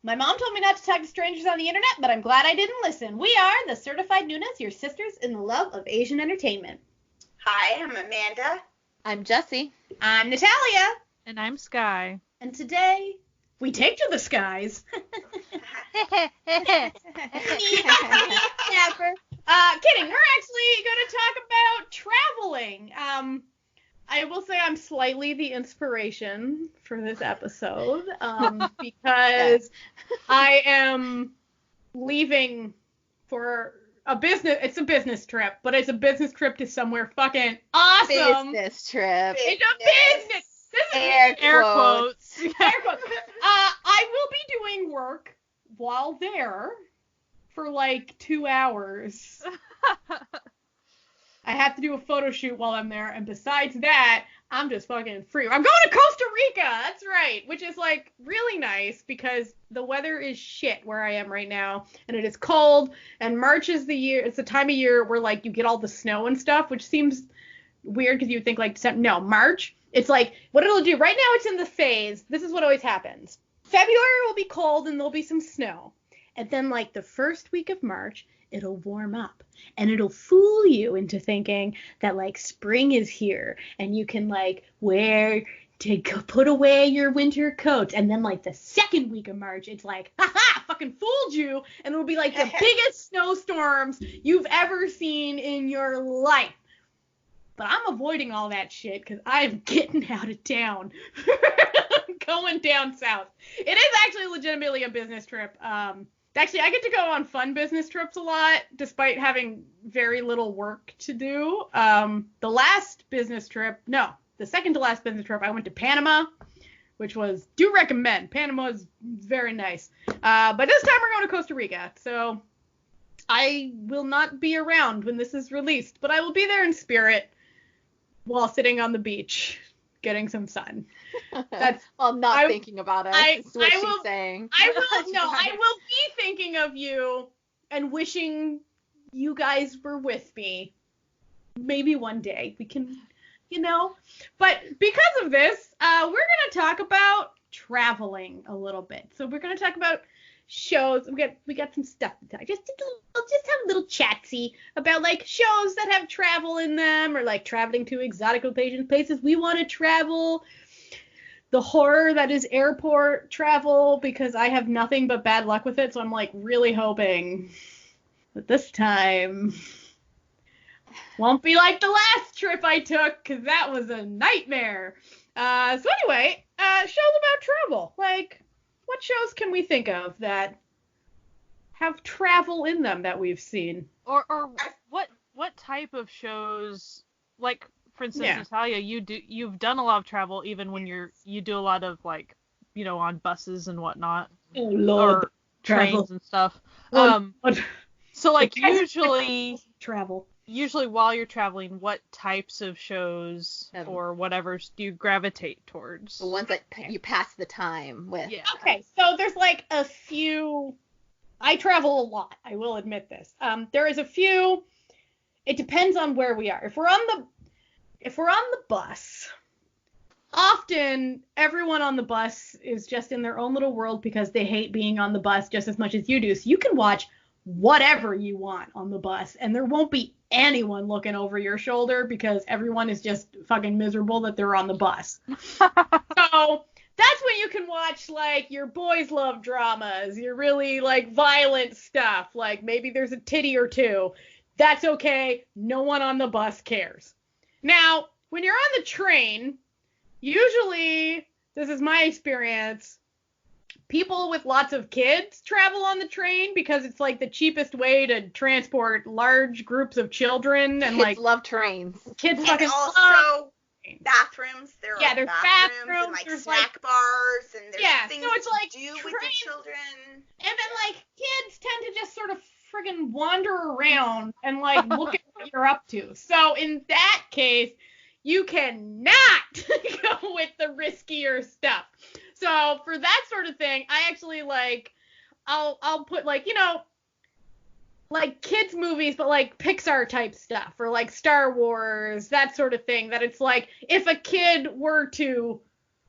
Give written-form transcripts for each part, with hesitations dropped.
My mom told me not to talk to strangers on the internet, but I'm glad I didn't listen. We are the Certified Nunas, your sisters in the love of Asian entertainment. Hi, I'm Amanda. I'm Jessie. I'm Natalia. And I'm Sky. And today, we take to the skies. Kidding. We're actually going to talk about traveling. I will say I'm slightly the inspiration for this episode because I am leaving for a business. It's a business trip, but it's a business trip to somewhere fucking awesome. Business trip. It's a business. This is Air quotes. Air quotes. I will be doing work while there for like 2 hours. I have to do a photo shoot while I'm there, and besides that, I'm just fucking free. I'm going to Costa Rica, that's right, which is like really nice because the weather is shit where I am right now, and it is cold, and March is it's the time of year where like you get all the snow and stuff, which seems weird because you would think like December. No, March, it's like, what it'll do, right now it's in the phase, this is what always happens. February will be cold and there'll be some snow, and then like the first week of March, it'll warm up and it'll fool you into thinking that like spring is here and you can like put away your winter coat. And then like the second week of March, it's like, haha, fucking fooled you. And it'll be like the biggest snowstorms you've ever seen in your life. But I'm avoiding all that shit because I'm getting out of town. Going down south. It is actually legitimately a business trip. Actually, I get to go on fun business trips a lot, despite having very little work to do. The second to last business trip, I went to Panama, which do recommend. Panama is very nice. But this time we're going to Costa Rica, so I will not be around when this is released, but I will be there in spirit while sitting on the beach, getting some sun. That's thinking about it. That's what she's saying. I will be thinking of you and wishing you guys were with me. Maybe one day we can, But because of this, we're going to talk about traveling a little bit. So we're going to talk about shows. We got some stuff to talk. Just have a little chatsy about like shows that have travel in them, or like traveling to exotic places we want to travel. The horror that is airport travel, because I have nothing but bad luck with it, so I'm like really hoping that this time won't be like the last trip I took, because that was a nightmare. So anyway, shows about travel. Like, what shows can we think of that have travel in them that we've seen? Or what type of shows, like, for instance, Natalia, you've done a lot of travel even when you do a lot of like, on buses and whatnot. Oh Lord, or trains and stuff. So like usually while you're traveling, what types of shows or whatever do you gravitate towards? The ones that you pass the time with. Yeah. Okay, so there's like a few. I travel a lot, I will admit this. There is a few. It depends on where we are. If we're on the bus, often everyone on the bus is just in their own little world because they hate being on the bus just as much as you do. So you can watch whatever you want on the bus, and there won't be anyone looking over your shoulder because everyone is just fucking miserable that they're on the bus. So that's when you can watch like your boys love dramas, your really like violent stuff, like maybe there's a titty or two. That's okay. No one on the bus cares. Now, when you're on the train, usually, this is my experience, people with lots of kids travel on the train because it's like the cheapest way to transport large groups of children. And kids love trains. Kids and fucking also love bathrooms. There's bathrooms and like snack bars, and there's things so it's like to do with the children. And then like kids tend to just sort of friggin' wander around and like look at what you're up to. So in that case, you cannot go with the riskier stuff. So for that sort of thing, I actually like, I'll put like, like kids movies, but like Pixar type stuff, or like Star Wars, that sort of thing, that it's like, if a kid were to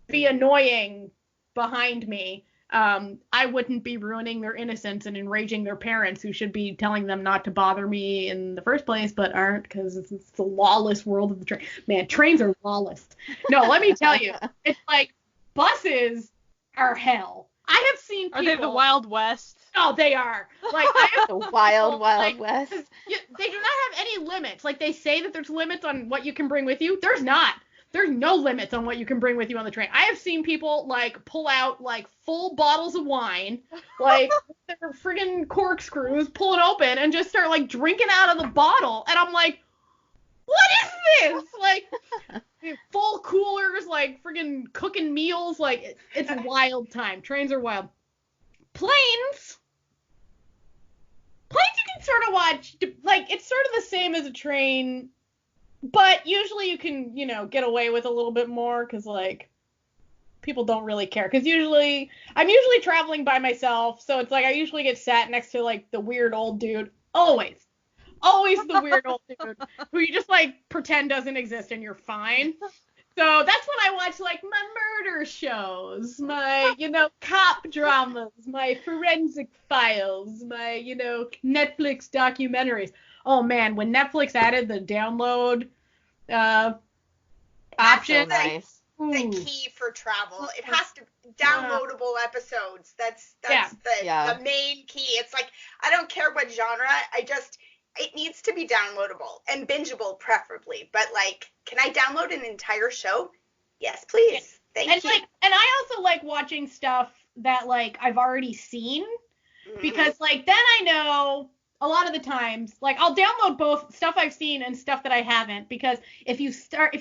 be annoying behind me, I wouldn't be ruining their innocence and enraging their parents who should be telling them not to bother me in the first place, but aren't, because it's the lawless world of the train. Man, trains are lawless. No, let me tell you, it's like buses are hell. I have seen people. Are they the Wild West? Oh, they are. Like, I have the Wild West. They do not have any limits. Like, they say that there's limits on what you can bring with you. There's not. There's no limits on what you can bring with you on the train. I have seen people, like, pull out, like, full bottles of wine, like, with their friggin' corkscrews, pull it open, and just start, like, drinking out of the bottle. And I'm like, what is this? Like, full coolers, like, friggin' cooking meals. Like, it's a wild time. Trains are wild. Planes you can sort of watch, like, it's sort of the same as a train, but usually you can, get away with a little bit more, because, like, people don't really care. Because I'm usually traveling by myself, so it's like I usually get sat next to, like, the weird old dude. Always the weird old dude who you just, like, pretend doesn't exist and you're fine. So that's when I watch, like, my murder shows, my, cop dramas, my forensic files, my, Netflix documentaries. Oh, man, when Netflix added the download option. That's the key for travel. It has to downloadable episodes. That's the main key. It's like, I don't care what genre. It needs to be downloadable and bingeable preferably. But, like, can I download an entire show? Yes, please. Thank you. And I also like watching stuff that, like, I've already seen. Mm-hmm. Because, like, then I know a lot of the times, like, I'll download both stuff I've seen and stuff that I haven't. Because if you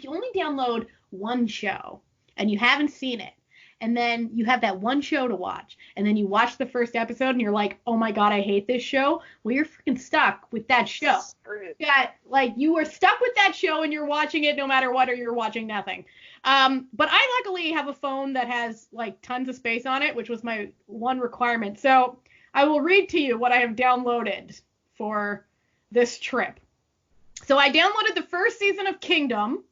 only download one show and you haven't seen it, and then you have that one show to watch, and then you watch the first episode and you're like, oh my god, I hate this show. Well, you're freaking stuck with that show. You are stuck with that show and you're watching it no matter what, or you're watching nothing. But I luckily have a phone that has, like, tons of space on it, which was my one requirement. So I will read to you what I have downloaded for this trip. So I downloaded the first season of Kingdom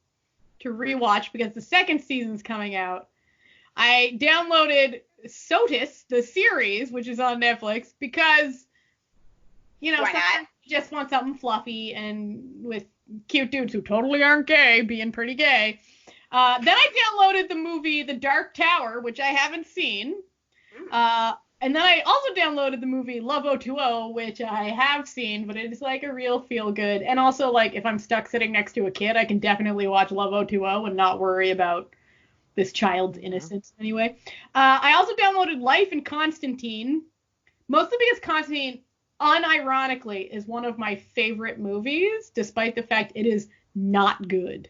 to rewatch because the second season's coming out. I downloaded SOTUS, the series, which is on Netflix, because, sometimes you just want something fluffy and with cute dudes who totally aren't gay, being pretty gay. Then I downloaded the movie The Dark Tower, which I haven't seen. And then I also downloaded the movie Love 020, which I have seen, but it is, like, a real feel-good. And also, like, if I'm stuck sitting next to a kid, I can definitely watch Love 020 and not worry about this child's innocence anyway. I also downloaded Life and Constantine, mostly because Constantine, unironically, is one of my favorite movies, despite the fact it is not good.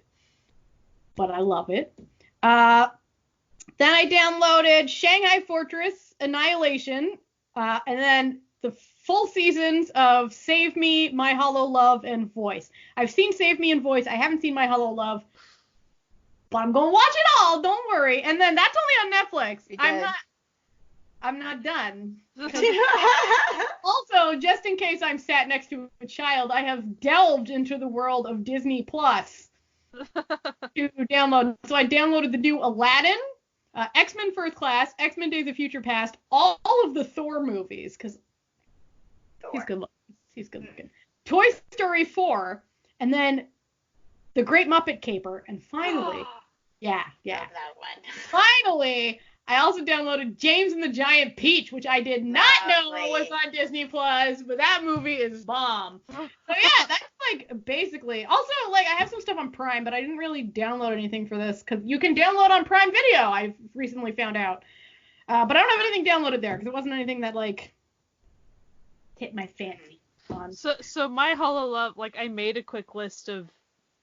But I love it. Then I downloaded Shanghai Fortress, Annihilation, and then the full seasons of Save Me, My Hollow Love, and Voice. I've seen Save Me and Voice. I haven't seen My Hollow Love. But I'm gonna watch it all, don't worry. And then that's only on Netflix. I'm not done. Also, just in case I'm sat next to a child, I have delved into the world of Disney Plus to download. So I downloaded the new Aladdin, X-Men First Class, X-Men Days of Future Past, all of the Thor movies, because he's good looking. Toy Story 4, and then The Great Muppet Caper, and finally, love that one. Finally, I also downloaded James and the Giant Peach, which I did not know was on Disney Plus, but that movie is bomb. So yeah, that's, like, basically. Also, like, I have some stuff on Prime, but I didn't really download anything for this, because you can download on Prime Video, I've recently found out. But I don't have anything downloaded there, because it wasn't anything that, like, hit my fancy. So My Hollow Love, like, I made a quick list of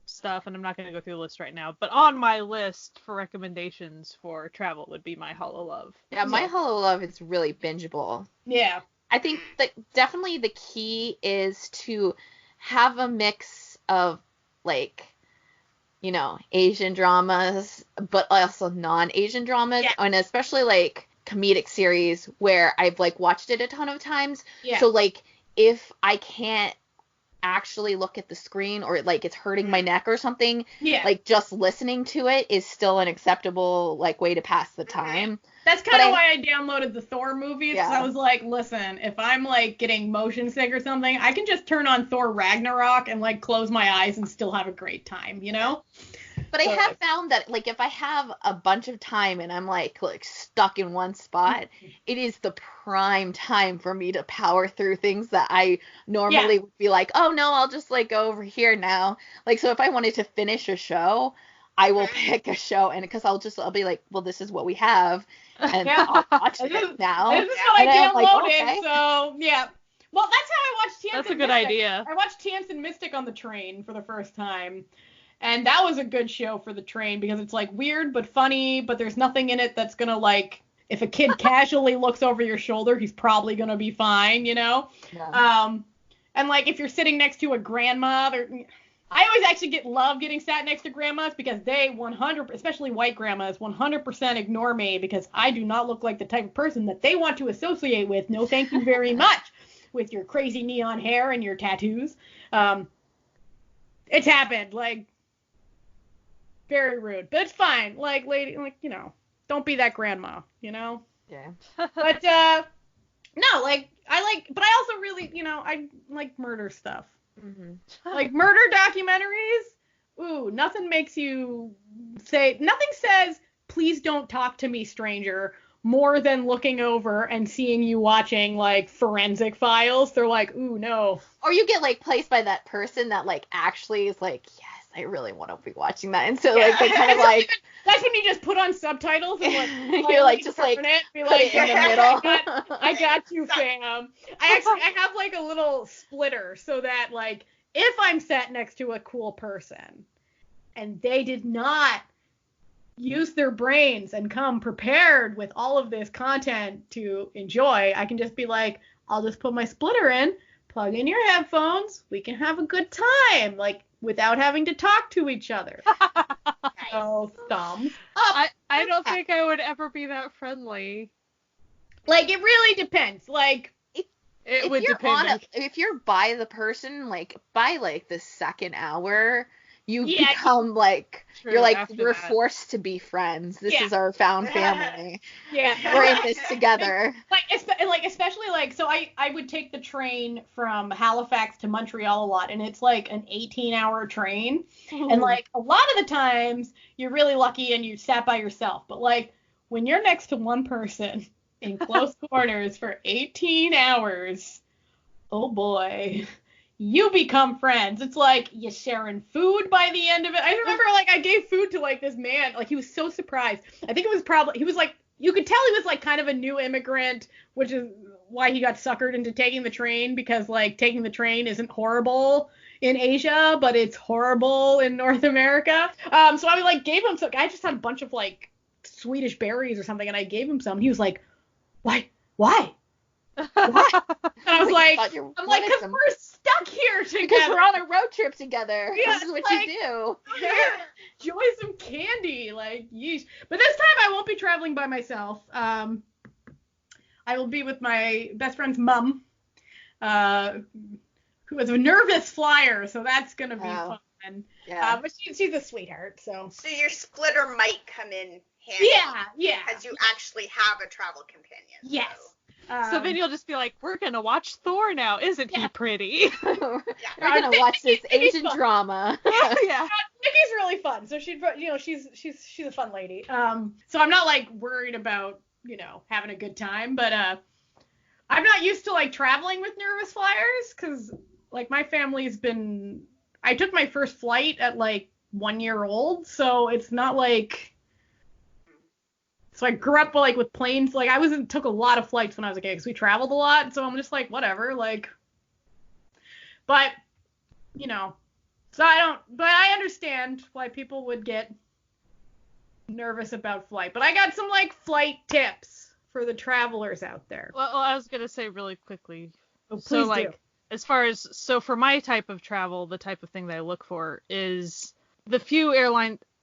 stuff, and I'm not going to go through the list right now, but on my list for recommendations for travel would be My Hollow Love. Yeah, My Hollow Love is really bingeable. Yeah. I think that definitely the key is to have a mix of, like, Asian dramas, but also non-Asian dramas, and especially, like, comedic series where I've, like, watched it a ton of times. Yeah. So, like, if I can't actually look at the screen or like it's hurting my neck or something, Yeah. like just listening to it is still an acceptable like way to pass the time. That's kind of why I downloaded the Thor movies. Yeah. I was like, listen, if I'm like getting motion sick or something, I can just turn on Thor Ragnarok and like close my eyes and still have a great time, you know? But I have found that like if I have a bunch of time and I'm like stuck in one spot, it is the prime time for me to power through things that I normally would be like, oh no, I'll just like go over here now. Like, so if I wanted to finish a show, I will pick a show, and because I'll be like, well, this is what we have, and I'll watch it now. This is what I downloaded, like, okay. so yeah. Well, that's how I watched Tance That's and a good Mystic. idea. I watched Tance and Mystic on the train for the first time, and that was a good show for the train because it's like weird but funny, but there's nothing in it that's gonna like, if a kid casually looks over your shoulder, he's probably gonna be fine, you know? Yeah. And like if you're sitting next to a grandma, I always actually love getting sat next to grandmas because they 100%, especially white grandmas, 100% ignore me because I do not look like the type of person that they want to associate with. No, thank you very much with your crazy neon hair and your tattoos. It's happened, like, very rude, but it's fine. Like, lady, like, you know, don't be that grandma, you know? Yeah. But, no, like, but I also really, you know, I like murder stuff. Mm-hmm. Like murder documentaries, ooh, nothing says, please don't talk to me, stranger, more than looking over and seeing you watching like Forensic Files. They're like, ooh, no. Or you get like placed by that person that like actually is like, yes, I really want to be watching that, and so like they kind of like. That's when you just put on subtitles and like you're like just like it, be put like, it in the middle. I got you, fam. I have like a little splitter so that like if I'm sat next to a cool person and they did not use their brains and come prepared with all of this content to enjoy, I can just be like, I'll just put my splitter in, plug in your headphones, we can have a good time, like without having to talk to each other. So thumbs up. I don't think I would ever be that friendly. Like, it really depends. Like, it would depend. If you're by the person, like, by, like, the second hour, you become, like, you're like, we're forced to be friends. This is our found family. We're in this together. Like, especially, like, so I would take the train from Halifax to Montreal a lot, and it's, like, an 18-hour train. And, like, a lot of the times, you're really lucky and you sat by yourself. But, like, when you're next to one person in close quarters for 18 hours, oh boy, you become friends. It's like you're sharing food by the end of it. I remember, like, I gave food to, like, this man. Like, he was so surprised. I think it was probably, he was, like, you could tell he was, like, kind of a new immigrant, which is why he got suckered into taking the train, because, like, taking the train isn't horrible in Asia, but it's horrible in North America. So I, like, gave him some, I just had a bunch of, like, Swedish berries or something, and I gave him some. He was like, Why? And I was like, because we're stuck here together. Because we're on a road trip together. Yeah, this is what you do. Enjoy some candy, like, yeesh. But this time I won't be traveling by myself. I will be with my best friend's mom, who is a nervous flyer, so that's gonna be fun. Yeah. But she's a sweetheart, so. So your splitter might come in handy. Yeah. Because you actually have a travel companion. Yes. So then you'll just be like, we're going to watch Thor now. Isn't he pretty? We're going to watch this Asian drama. Yeah. Nikki's really fun. So she's a fun lady. So I'm not like worried about, having a good time, but I'm not used to like traveling with nervous flyers because like my family's been, I took my first flight at like 1 year old. So it's not like, so I grew up like with planes. Like took a lot of flights when I was a kid because we traveled a lot. So I'm just like, whatever, like, but so I understand why people would get nervous about flight. But I got some like flight tips for the travelers out there. Well, I was going to say really quickly. Oh, please so do. like, for my type of travel, the type of thing that I look for is the few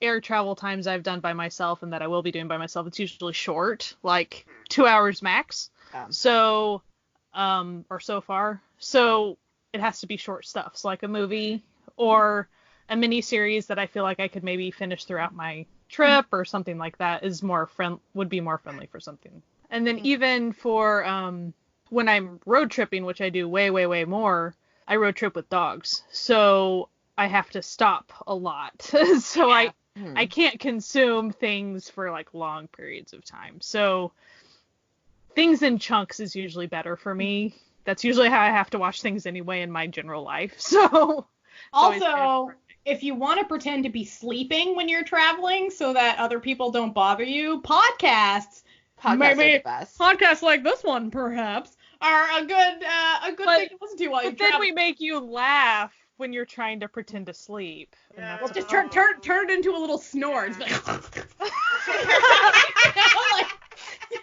air travel times I've done by myself and that I will be doing by myself, it's usually short, like 2 hours max. So, or so far. So it has to be short stuff. So like a movie or a mini series that I feel like I could maybe finish throughout my trip or something like that would be more friendly for something. And then even for when I'm road tripping, which I do way, way, way more, I road trip with dogs. So I have to stop a lot. So I can't consume things for like long periods of time. So things in chunks is usually better for me. That's usually how I have to watch things anyway in my general life. So also, if you want to pretend to be sleeping when you're traveling so that other people don't bother you, podcasts maybe are the best. Podcasts like this one, perhaps, are a good thing to listen to while you travel. But then we make you laugh when you're trying to pretend to sleep. Yeah. Well, just turn it into a little snore. It's like,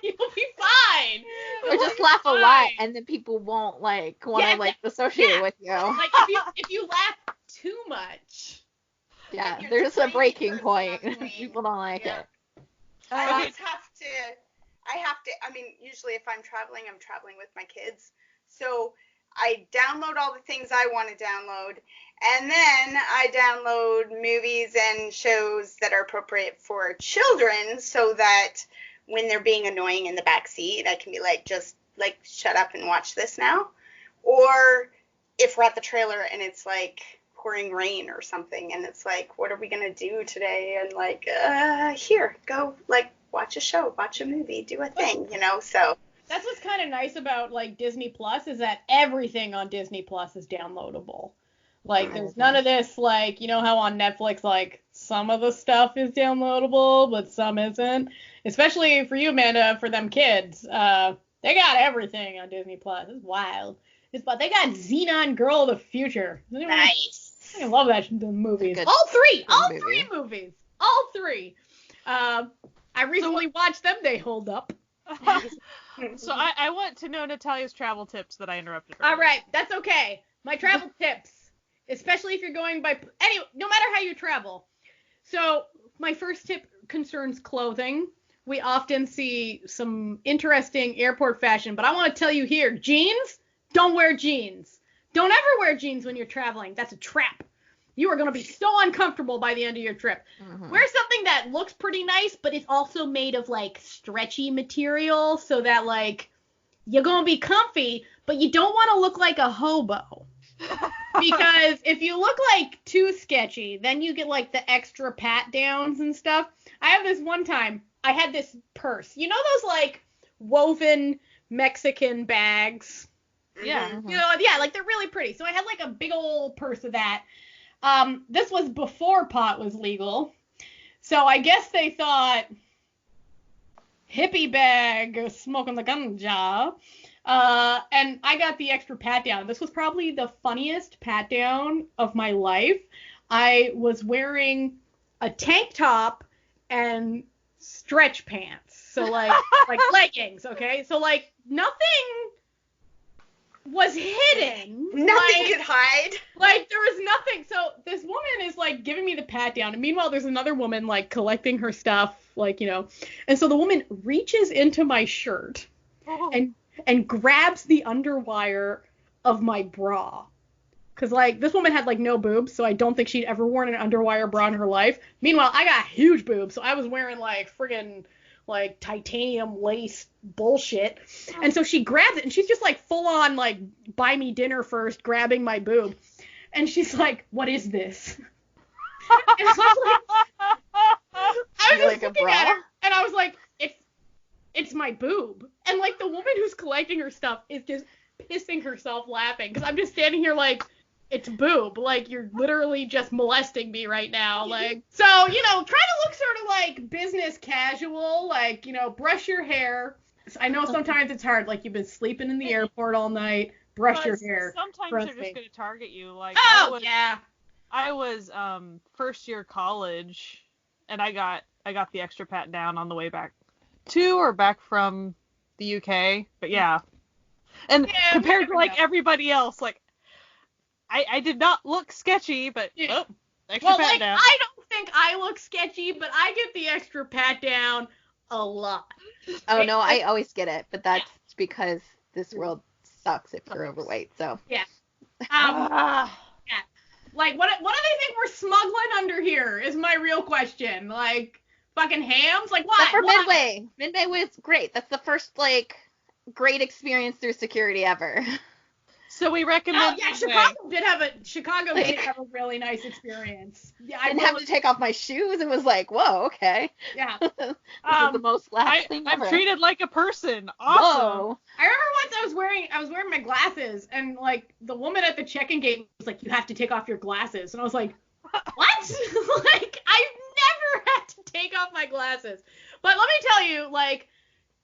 you'll be fine. Or just laugh a lot, and then people won't want to associate with you. Like if you laugh too much. Yeah, there's a breaking point. People don't like it. I mean, usually if I'm traveling with my kids. So I download all the things I want to download, and then I download movies and shows that are appropriate for children so that when they're being annoying in the back seat, I can be like, just like, shut up and watch this now. Or if we're at the trailer and it's like pouring rain or something, and it's like, what are we going to do today? And like, here, go, like, watch a show, watch a movie, do a thing, so. That's what's kind of nice about, like, Disney Plus is that everything on Disney Plus is downloadable. Like, there's none of this, like, you know how on Netflix, like, some of the stuff is downloadable, but some isn't? Especially for you, Amanda, for them kids. They got everything on Disney Plus. It's wild. But they got Xenon Girl of the Future. Nice. I love that movies. All three movies. All three. I recently watched them. They hold up. So I want to know Natalia's travel tips that I interrupted her. All right, that's okay. My travel tips, especially if you're going no matter how you travel. So my first tip concerns clothing. We often see some interesting airport fashion, but I want to tell you here, jeans, don't wear jeans. Don't ever wear jeans when you're traveling. That's a trap. You are going to be so uncomfortable by the end of your trip. Mm-hmm. Wear something that looks pretty nice, but it's also made of, like, stretchy material so that, like, you're going to be comfy, but you don't want to look like a hobo. Because if you look, like, too sketchy, then you get, like, the extra pat-downs and stuff. I have this one time, I had this purse. You know those, like, woven Mexican bags? Yeah. Mm-hmm. Like, they're really pretty. So I had, like, a big old purse of that. This was before pot was legal. So I guess they thought, hippie bag, smoking the ganja. And I got the extra pat down. This was probably the funniest pat down of my life. I was wearing a tank top and stretch pants. So like leggings, okay? So like nothing was hidden. Nothing could hide. Like, there was nothing. So this woman is, like, giving me the pat down. And meanwhile, there's another woman, like, collecting her stuff, like, And so the woman reaches into my shirt and grabs the underwire of my bra. Because, like, this woman had, like, no boobs, so I don't think she'd ever worn an underwire bra in her life. Meanwhile, I got huge boobs, so I was wearing, like, friggin', like, titanium lace bullshit. And so she grabs it, and she's just, like, full on, like, buy me dinner first, grabbing my boob. And she's like, what is this? And I was just looking at her, and I was like, it's my boob. And, like, the woman who's collecting her stuff is just pissing herself laughing, because I'm just standing here like, it's boob. Like, you're literally just molesting me right now. Like, so, try to look sort of like business casual, like, brush your hair. I know sometimes it's hard, like, you've been sleeping in the airport all night, brush your hair. Sometimes they're just going to target you. Like, I was first year college, and I got the extra pat down on the way back from the UK. But yeah. And compared to, like, everybody else, like, I did not look sketchy, but extra pat down. I don't think I look sketchy, but I get the extra pat down a lot. Oh, no, I always get it, but that's because this world sucks if you're overweight, so. Yeah. Yeah. Like, what do they think we're smuggling under here is my real question. Like, fucking hams? Like, what? Except for Midway. Midway was great. That's the first, like, great experience through security ever. So we recommend. Oh, yeah, Chicago did have a really nice experience. Yeah, I didn't have to take off my shoes and was like, whoa, okay. Yeah. This is the most lax thing ever. I'm treated like a person. Awesome. Whoa. I remember once I was wearing my glasses, and like the woman at the check-in gate was like, "You have to take off your glasses," and I was like, "What?" Like, I've never had to take off my glasses. But let me tell you, like,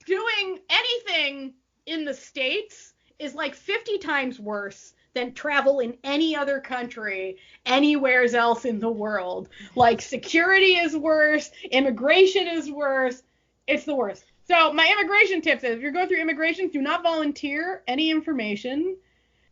doing anything in the States is like 50 times worse than travel in any other country anywhere else in the world. Like, security is worse, immigration is worse. It's the worst. So my immigration tips is, if you're going through immigration, do not volunteer any information.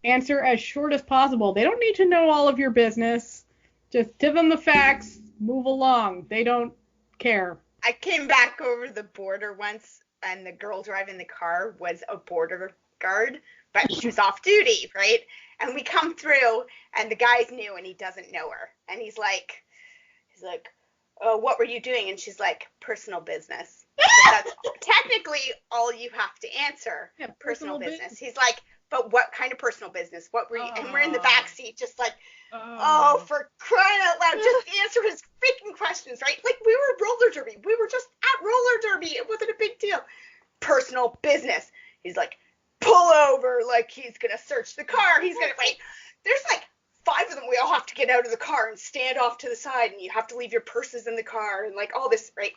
Answer as short as possible. They don't need to know all of your business. Just give them the facts. Move along. They don't care. I came back over the border once, and the girl driving the car was a border guard, but she was off duty, right? And we come through, and the guy's new, and he doesn't know her. And he's like, "Oh, what were you doing?" And she's like, "Personal business." So that's technically all you have to answer. Yeah, personal business. He's like, "But what kind of personal business? What were you?" And we're in the back seat, just like, oh, for crying out loud, just answer his freaking questions, right? Like, we were roller derby. We were just at roller derby. It wasn't a big deal. Personal business. He's like, pull over, like he's gonna search the car. He's gonna wait. There's like 5 of them. We all have to get out of the car and stand off to the side, and you have to leave your purses in the car and like all this, right?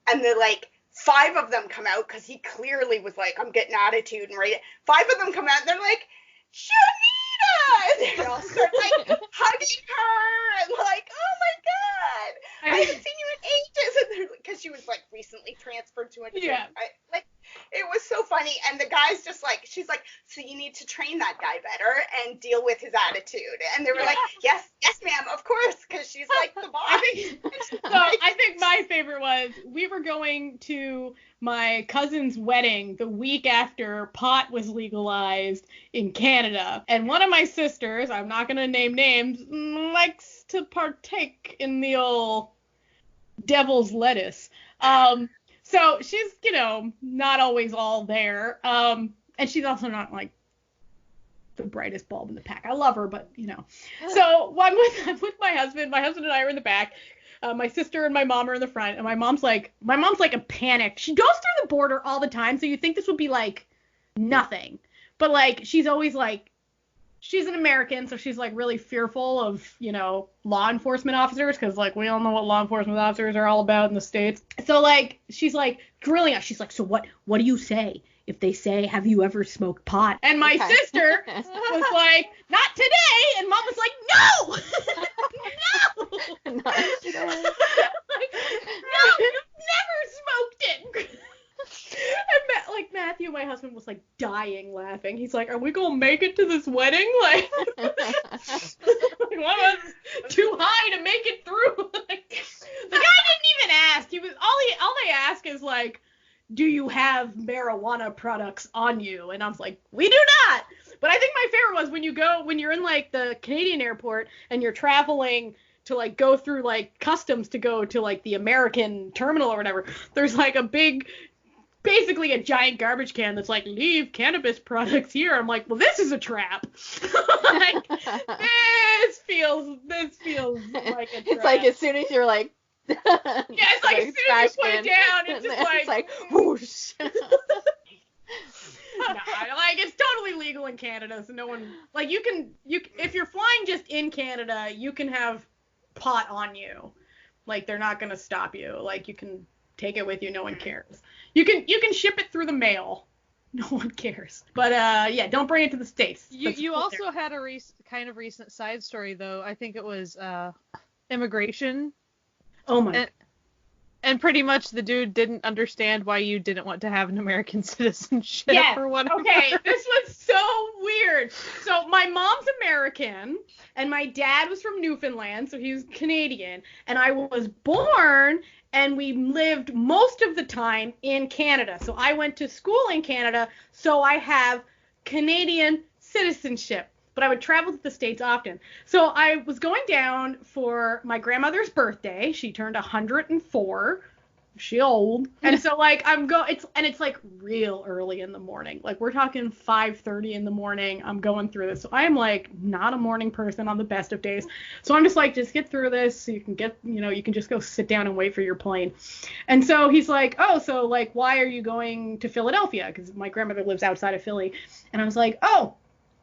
And they're like, 5 of them come out, because he clearly was like, I'm getting attitude, and right, 5 of them come out, and they're like, Shanita! And they all start like hugging her and like, oh my god, I haven't seen you in ages. And they're, because she was like recently transferred to a different, like, it was so funny. And the guy's just like, she's like, so you need to train that guy better and deal with his attitude. And they were like, yes, ma'am, of course, because she's like the boss. I think my favorite was, we were going to my cousin's wedding the week after pot was legalized in Canada. And one of my sisters, I'm not going to name names, likes to partake in the old devil's lettuce. So she's, not always all there. And she's also not like the brightest bulb in the pack. I love her, but So I'm with my husband. My husband and I are in the back. My sister and my mom are in the front, and my mom's like a panic. She goes through the border all the time, so you'd think this would be like nothing. But like, she's always like, she's an American, so she's like really fearful of, law enforcement officers, because like we all know what law enforcement officers are all about in the States. So like, she's like grilling us. She's like, so what do you say if they say, have you ever smoked pot? And my sister was like, not today. And mom was like, no, no, Not today. like, no, you've never smoked it. And Matthew, my husband, was like dying laughing. He's like, are we gonna make it to this wedding? Like, one of us too high to make it through. Like, the guy didn't even ask. He was all they ask is like, do you have marijuana products on you? And I was like, we do not. But I think my favorite was when you're in like the Canadian airport and you're traveling to like go through like customs to go to like the American terminal or whatever. There's like basically a giant garbage can that's like, leave cannabis products here. I'm like, well, this is a trap. Like, this feels like a trap. It's like, as soon as you're like, yeah, it's like, as soon as you put it down, it's just like, it's like, whoosh. No, like, it's totally legal in Canada, so no one, like, you if you're flying just in Canada, you can have pot on you. Like, they're not gonna stop you. Like, you can take it with you, no one cares. You can ship it through the mail. No one cares. But yeah, don't bring it to the States. You also had a recent side story, though. I think it was immigration. Oh my. And pretty much the dude didn't understand why you didn't want to have an American citizenship or whatever. Okay, this was so weird. So my mom's American, and my dad was from Newfoundland, so he was Canadian. And I was born, and we lived most of the time in Canada. So I went to school in Canada, so I have Canadian citizenship. but I would travel to the States often. So I was going down for my grandmother's birthday. She turned 104. She old. And so like it's like real early in the morning. Like we're talking 5:30 in the morning. I'm going through this. So I am like not a morning person on the best of days. So I'm just like, just get through this so you can get, you can just go sit down and wait for your plane. And so he's like, oh, so like, why are you going to Philadelphia? Because my grandmother lives outside of Philly. And I was like, oh,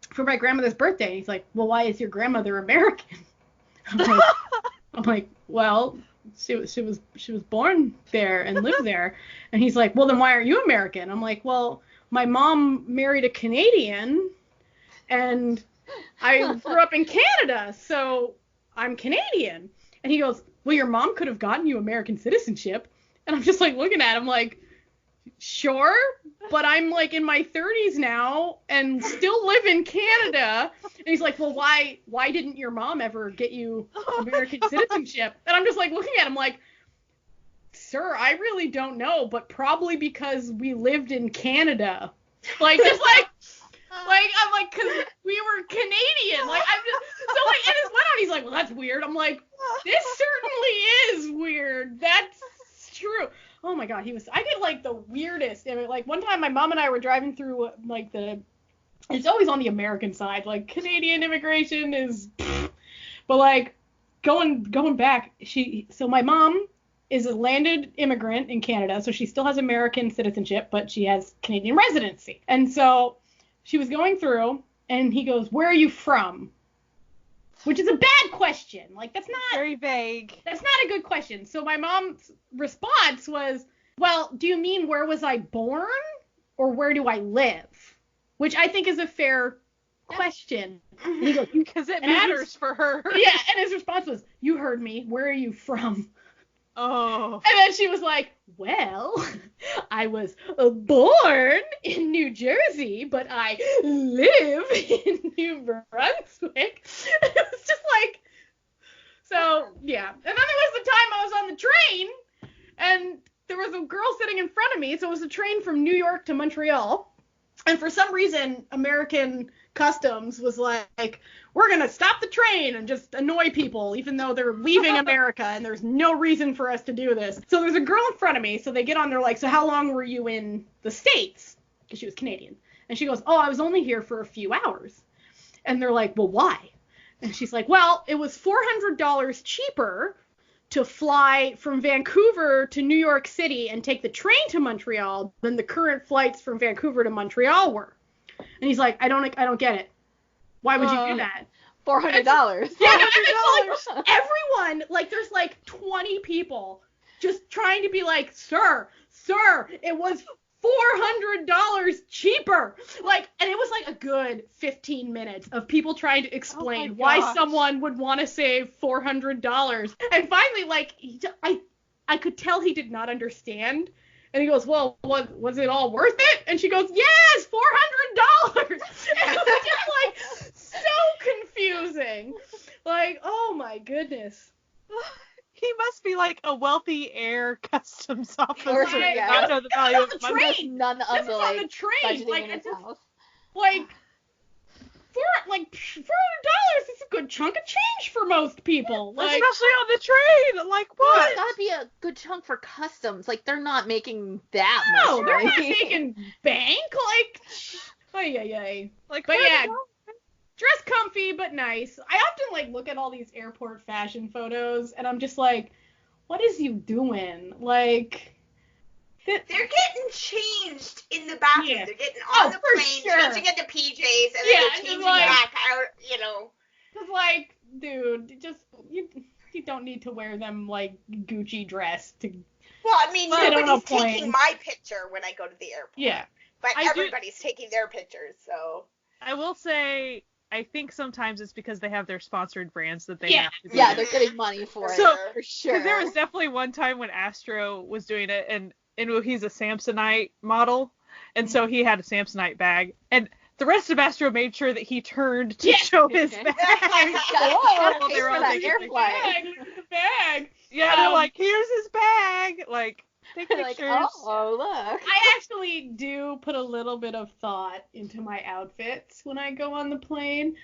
for my grandmother's birthday. And he's like, well, why is your grandmother American? I'm like, well, she was born there and lived there. And he's like, well, then why are you American? I'm like, well, my mom married a Canadian and I grew up in Canada, so I'm Canadian. And he goes, well, your mom could have gotten you American citizenship. And I'm just like looking at him like, sure, but I'm like in my 30s now and still live in Canada. And he's like, well, why didn't your mom ever get you American citizenship? And I'm just like looking at him like, sir, I really don't know, but probably because we lived in Canada. Like, just like I'm like, because we were Canadian. Like, I'm just, so like, and his went on, he's like, well, that's weird. I'm like, this certainly is weird. That's true. Oh my God, I get like the weirdest. I mean, like one time my mom and I were driving through like it's always on the American side. Like Canadian immigration is, but like going back, so my mom is a landed immigrant in Canada, so she still has American citizenship, but she has Canadian residency. And so she was going through, and he goes, where are you from? Which is a bad question. Like, that's not... Very vague. That's not a good question. So my mom's response was, well, do you mean where was I born? Or where do I live? Which I think is a fair question. And he goes, because it matters for her. Yeah, and his response was, you heard me. Where are you from? Oh. And then she was like, well, I was born in New Jersey, but I live in New Brunswick. It was just like, so, yeah. And then there was the time I was on the train, and there was a girl sitting in front of me, so it was a train from New York to Montreal. And for some reason, American Customs was like, we're going to stop the train and just annoy people, even though they're leaving America and there's no reason for us to do this. So there's a girl in front of me. So they get on, they're like, so how long were you in the States? Because she was Canadian. And she goes, oh, I was only here for a few hours. And they're like, well, why? And she's like, well, it was $400 cheaper to fly from Vancouver to New York City and take the train to Montreal than the current flights from Vancouver to Montreal were. And he's like, I don't get it. Why would you do that? $400. Yeah, $400. Like, everyone, like, there's like 20 people just trying to be like, sir, it was $400 cheaper. Like, and it was like a good 15 minutes of people trying to explain why someone would want to save $400. And finally, like, I could tell he did not understand. And he goes, well, was it all worth it? And she goes, yes, $400. And it was just like so confusing. Like, oh my goodness. He must be like a wealthy air customs officer. Right, yeah. Not know the value of money. Train. None of this the is like on the train. Like, budgeting in his house. Like, $400 is a good chunk of change for most people. Like, especially on the train. Like, what? It's gotta be a good chunk for customs. Like, they're not making that much. No, they're right? not making bank. Like, ay. Like, but yeah, dress comfy but nice. I often like look at all these airport fashion photos and I'm just like, what is you doing? Like, they're getting changed in the bathroom. Yeah. They're getting on the plane, changing into PJs, and then they're changing back out, you know. Cause like, dude, just you don't need to wear them like Gucci dress to. Well, I mean, nobody's taking my picture when I go to the airport. Yeah. But everybody's taking their pictures, so. I will say, I think sometimes it's because they have their sponsored brands that they have to do. Yeah, they're getting money for it. So, for sure. Because there was definitely one time when Astro was doing it, and he's a Samsonite model, and so he had a Samsonite bag, and the rest of Astro made sure that he turned to show his bag. Oh, they're all bag. Yeah, they're like, here's his bag. Like, Take pictures. Like, oh, look. I actually do put a little bit of thought into my outfits when I go on the plane.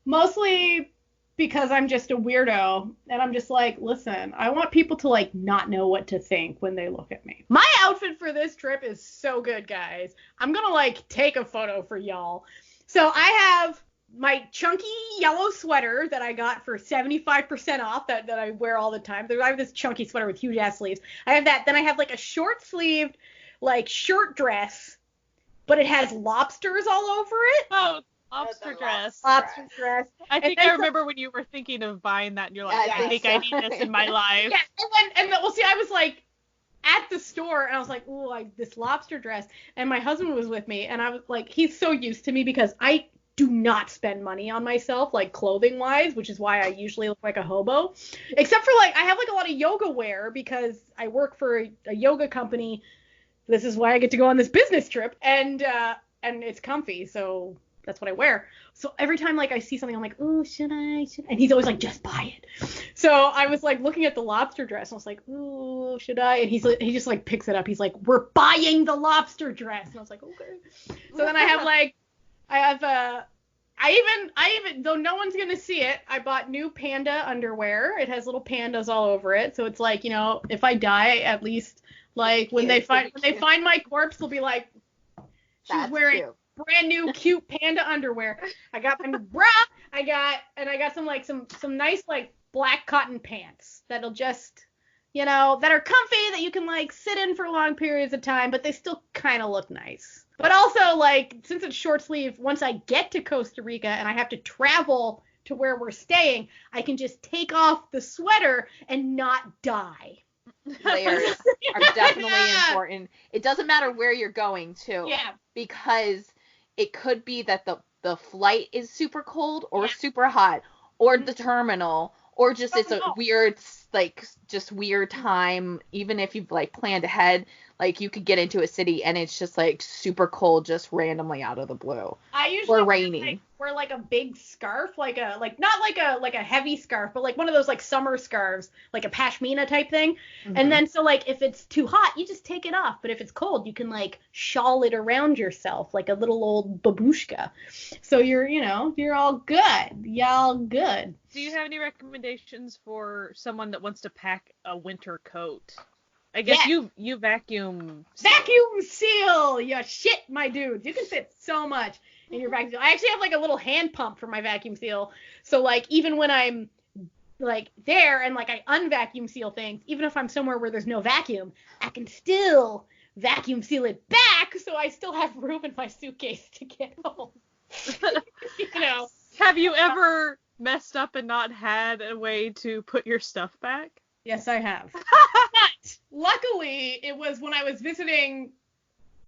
Mostly because I'm just a weirdo, and I'm just like, listen, I want people to, like, not know what to think when they look at me. My outfit for this trip is so good, guys. I'm gonna, like, take a photo for y'all. So I have my chunky yellow sweater that I got for 75% off that I wear all the time. I have this chunky sweater with huge ass sleeves. I have that. Then I have, like, a short-sleeved, like, shirt dress, but it has lobsters all over it. Oh, lobster dress. Lobster dress. I think I remember when you were thinking of buying that, and you're like, I think I need this in my life. Yeah, and well, see, I was like at the store, and I was like, ooh, this lobster dress, and my husband was with me, and I was like, he's so used to me because I do not spend money on myself, like clothing wise, which is why I usually look like a hobo, except for like I have like a lot of yoga wear because I work for a yoga company. This is why I get to go on this business trip, and it's comfy, so that's what I wear. So every time like I see something, I'm like, oh, should I? And he's always like, just buy it. So I was like looking at the lobster dress, and I was like, oh, should I? And he just like picks it up. He's like, we're buying the lobster dress, and I was like, okay. So then I even though no one's gonna see it, I bought new panda underwear. It has little pandas all over it, so it's like, you know, if I die, at least like when they find my corpse, they'll be like, she's wearing brand new cute panda underwear. I got my bra. I got some nice like black cotton pants that'll just, you know, that are comfy, that you can like sit in for long periods of time, but they still kind of look nice. But also, like, since it's short sleeve, once I get to Costa Rica and I have to travel to where we're staying, I can just take off the sweater and not die. Layers are definitely important. It doesn't matter where you're going to. Yeah. Because it could be that the flight is super cold or super hot, or the terminal, or just it's a weird, like, just weird time. Even if you've like planned ahead, like you could get into a city and it's just like super cold, just randomly out of the blue. I usually raining. Wear like a big scarf, not like a heavy scarf, but like one of those like summer scarves, like a pashmina type thing. Mm-hmm. And then so like if it's too hot, you just take it off. But if it's cold, you can like shawl it around yourself like a little old babushka. So you're all good. Y'all good. Do you have any recommendations for someone that wants to pack a winter coat? I guess you vacuum seal your shit, my dudes. You can fit so much in your vacuum seal. I actually have like a little hand pump for my vacuum seal. So like even when I'm like there and like I unvacuum seal things, even if I'm somewhere where there's no vacuum, I can still vacuum seal it back so I still have room in my suitcase to get home. You know. Have you ever messed up and not had a way to put your stuff back? Yes, I have. But luckily, it was when I was visiting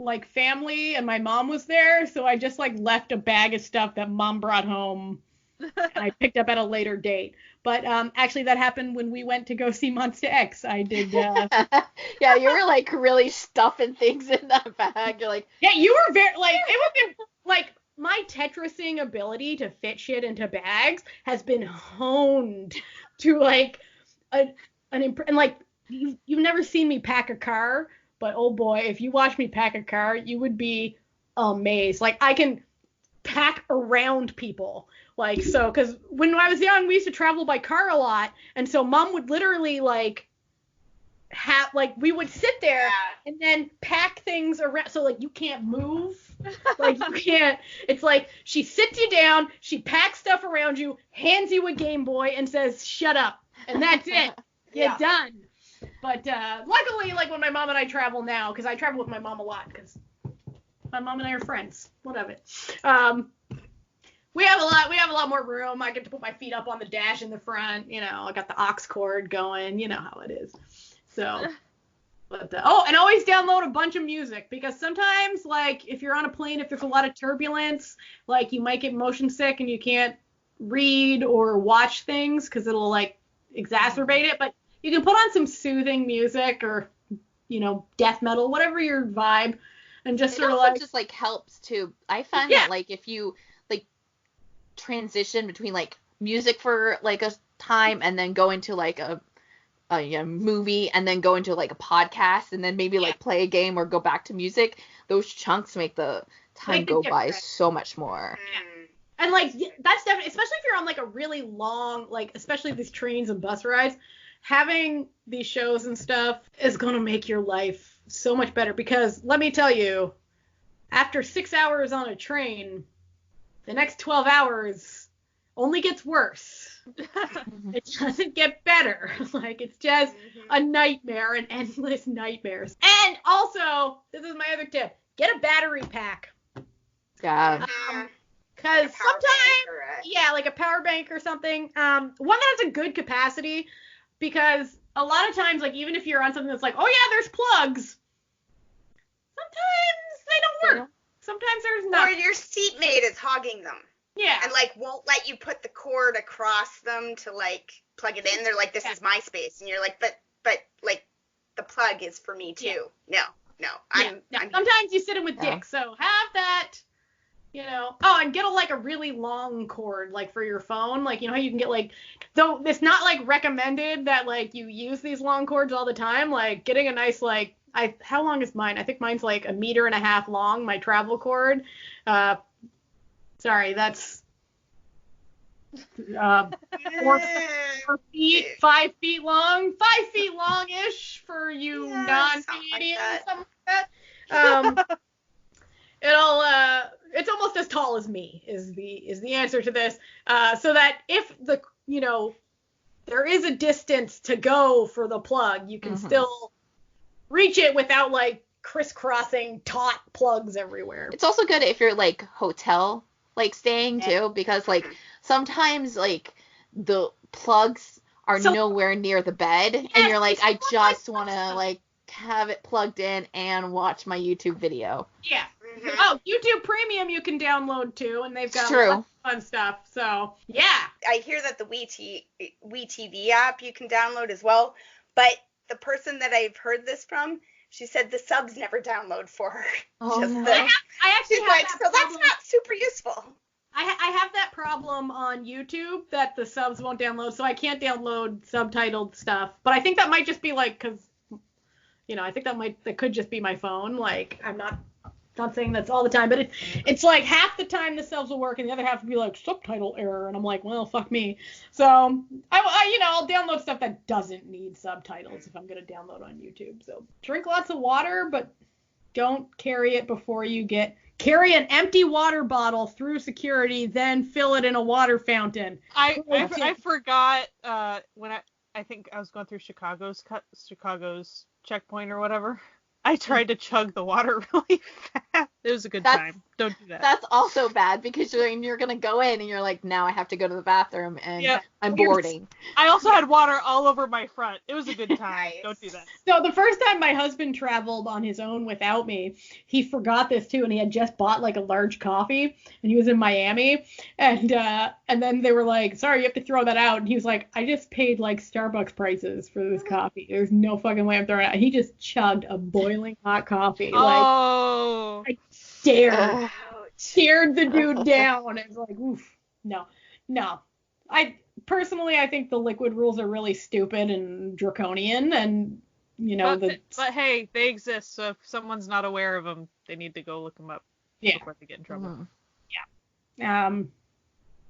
like family and my mom was there, so I just like left a bag of stuff that mom brought home and I picked up at a later date. But actually that happened when we went to go see Monster X. I did Yeah, you were like really stuffing things in that bag. You're like, yeah, you were very like it was like my Tetrising ability to fit shit into bags has been honed to like and like you've never seen me pack a car, but oh boy, if you watch me pack a car, you would be amazed. Like I can pack around people, like so. Because when I was young, we used to travel by car a lot, and so mom would literally like have like we would sit there and then pack things around, so like you can't move. Like you can't. It's like she sits you down, she packs stuff around you, hands you a Game Boy, and says, "Shut up," and that's it. You're done. But luckily, like when my mom and I travel now, because I travel with my mom a lot, because my mom and I are friends. What of it? We have a lot more room. I get to put my feet up on the dash in the front. You know, I got the aux cord going. You know how it is. So, but and always download a bunch of music, because sometimes, like if you're on a plane, if there's a lot of turbulence, like you might get motion sick and you can't read or watch things because it'll like exacerbate it. But you can put on some soothing music or, you know, death metal, whatever your vibe, and just sort of like just like helps too. I find that like if you like transition between like music for like a time and then go into like a movie and then go into like a podcast and then maybe like play a game or go back to music, those chunks make the time go by so much more. Yeah. And like that's definitely, especially if you're on like a really long, like especially these trains and bus rides, having these shows and stuff is gonna make your life so much better, because let me tell you, after 6 hours on a train, the next 12 hours only gets worse. It doesn't get better. Like, it's just a nightmare, and endless nightmares. And also, this is my other tip, get a battery pack. Yeah. Because sometimes, like a power bank or something. One that has a good capacity, because a lot of times, like, even if you're on something that's like, oh yeah, there's plugs, sometimes they don't work. Sometimes there's not. Or your seatmate is hogging them. Yeah. And like won't let you put the cord across them to like plug it in. They're like, this is my space, and you're like, but like the plug is for me too. No. I'm sometimes you sit in with dicks, so have that. Oh, and get a really long cord, like for your phone, like how you can get like, though it's not like recommended that like you use these long cords all the time, like getting a nice like, how long is mine? I think mine's like 1.5 meters long, my travel cord. Sorry, that's 4 feet, 5 feet long, 5 feet long-ish for you non-Canadians, something like that. It's almost as tall as me is the answer to this. So that if there is a distance to go for the plug, you can still reach it without like crisscrossing taut plugs everywhere. It's also good if you're like hotel like staying too, because like sometimes like the plugs are nowhere near the bed, and you're like, I just want to like have it plugged in and watch my YouTube video. Yeah. Oh, YouTube Premium you can download too, and they've got lots of fun stuff. So yeah. I hear that the WeTV app you can download as well, but the person that I've heard this from, she said the subs never download for her. Oh, no. I actually have that so that's not super useful. I have that problem on YouTube, that the subs won't download, so I can't download subtitled stuff. But I think that might just be like, because, I think that could just be my phone. Like, I'm not saying that's all the time, but it's like half the time the subs will work and the other half will be like subtitle error, and I'm like, well, fuck me. So I'll download stuff that doesn't need subtitles if I'm gonna download on YouTube. So drink lots of water, but don't carry it before you carry an empty water bottle through security, then fill it in a water fountain. I forgot when I think I was going through Chicago's checkpoint or whatever. I tried to chug the water really fast. It was a good time. Don't do that. That's also bad, because you're going to go in and you're like, now I have to go to the bathroom and I'm boarding. I also had water all over my front. It was a good time. Nice. Don't do that. So the first time my husband traveled on his own without me, he forgot this too, and he had just bought like a large coffee, and he was in Miami, and then they were like, sorry, you have to throw that out, and he was like, I just paid like Starbucks prices for this coffee. There's no fucking way I'm throwing it out. He just chugged a boiling hot coffee. Oh. Like, I stared the dude down. It was like, oof, no. I think the liquid rules are really stupid and draconian, and but hey, they exist. So if someone's not aware of them, they need to go look them up before they get in trouble. Mm-hmm.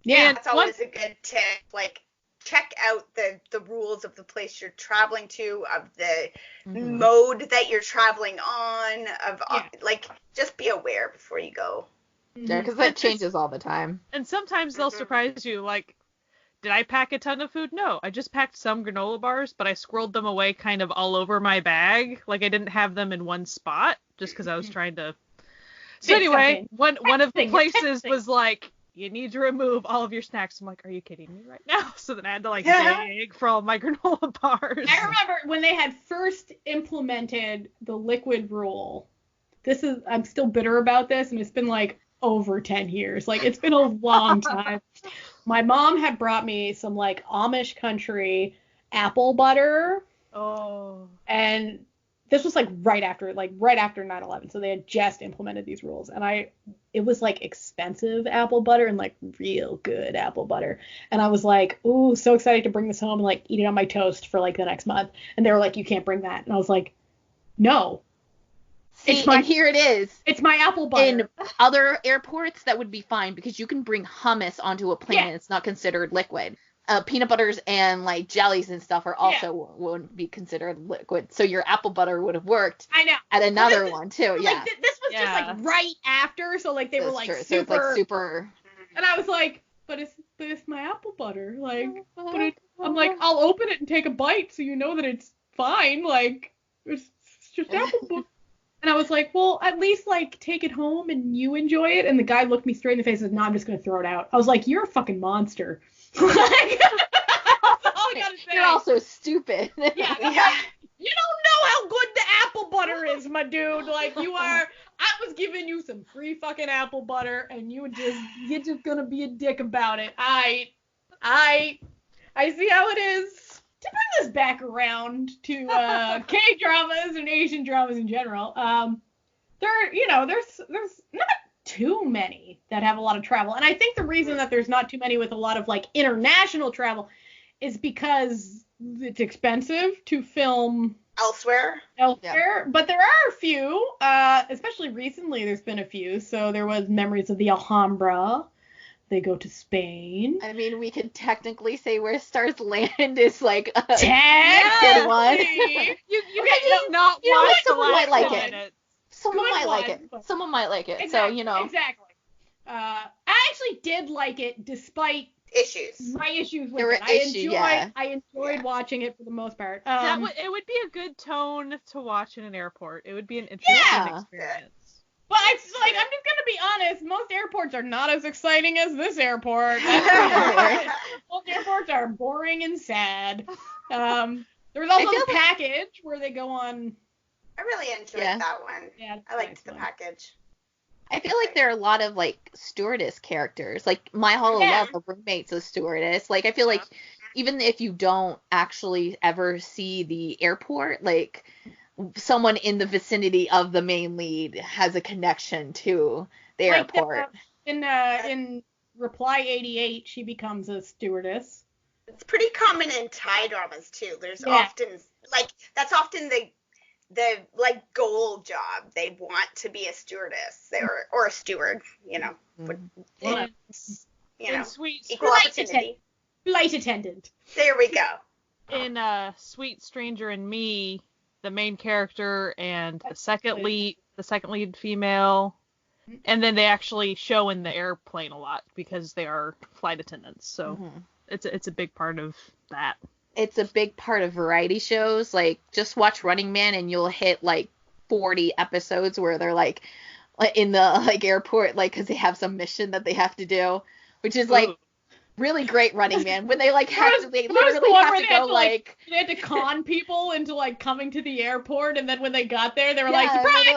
Yeah. That's always a good tip. Like, check out the rules of the place you're traveling to, of the mode that you're traveling on, like, just be aware before you go. Yeah, because that changes all the time. And sometimes they'll surprise you, like, did I pack a ton of food? No, I just packed some granola bars, but I squirreled them away kind of all over my bag. Like, I didn't have them in one spot, just because I was trying to... So anyway, one of the places was like, you need to remove all of your snacks. I'm like, are you kidding me right now? So then I had to like dig for all my granola bars. I remember when they had first implemented the liquid rule. I'm still bitter about this, and it's been like over 10 years. Like, it's been a long time. My mom had brought me some like Amish country apple butter. Oh. And this was like right after 9/11, so they had just implemented these rules, and it was like expensive apple butter and like real good apple butter, and I was like, ooh, so excited to bring this home and like eat it on my toast for like the next month, and they were like, you can't bring that, and I was like, no. See, and here it is. It's my apple butter. In other airports, that would be fine because you can bring hummus onto a plane and it's not considered liquid. Peanut butters and like jellies and stuff are also wouldn't be considered liquid. So your apple butter would have worked. I know. At another one too. Like, this was just like right after, so like they were like true. super. So it's like super. And I was like, but it's my apple butter. Like, I'm like, I'll open it and take a bite so you know that it's fine. Like, it's just apple butter. And I was like, well, at least, like, take it home and you enjoy it. And the guy looked me straight in the face and said, no, I'm just going to throw it out. I was like, you're a fucking monster. That's all I gotta say. You're also stupid. Yeah. You don't know how good the apple butter is, my dude. Like, I was giving you some free fucking apple butter, and you're just going to be a dick about it. I see how it is. To bring this back around to K-dramas and Asian dramas in general, there's not too many that have a lot of travel. And I think the reason that there's not too many with a lot of, like, international travel is because it's expensive to film elsewhere. Yeah. But there are a few, especially recently there's been a few. So there was Memories of the Alhambra. They go to Spain. I mean, we could technically say Where Stars Land is like a good one. You guys not watch someone might like it. Someone might like it. Exactly, so, you know. Exactly. I actually did like it despite my issues with it. I enjoyed watching it for the most part. It would be a good tone to watch in an airport. It would be an interesting experience. But it's like, I'm just gonna be honest, most airports are not as exciting as this airport. Most airports are boring and sad. There was also the package where they go on. I really enjoyed that one. Yeah, I liked the package. I feel like there are a lot of like stewardess characters. Like my whole love of roommates is stewardess. Like I feel like even if you don't actually ever see the airport, like someone in the vicinity of the main lead has a connection to the airport. In Reply 88, she becomes a stewardess. It's pretty common in Thai dramas too. There's often that's often the like goal job. They want to be a stewardess or a steward, you know. Equal opportunity. Flight attendant. There we go. In Sweet Stranger and Me, the main character and the second lead female, and then they actually show in the airplane a lot because they are flight attendants. So it's a big part of that. It's a big part of variety shows. Like just watch Running Man and you'll hit like 40 episodes where they're like in the like airport, like because they have some mission that they have to do, which is like really great. Running Man, when they like have to, they literally have to go like they had to con people into like coming to the airport, and then when they got there, they were like, surprise, we're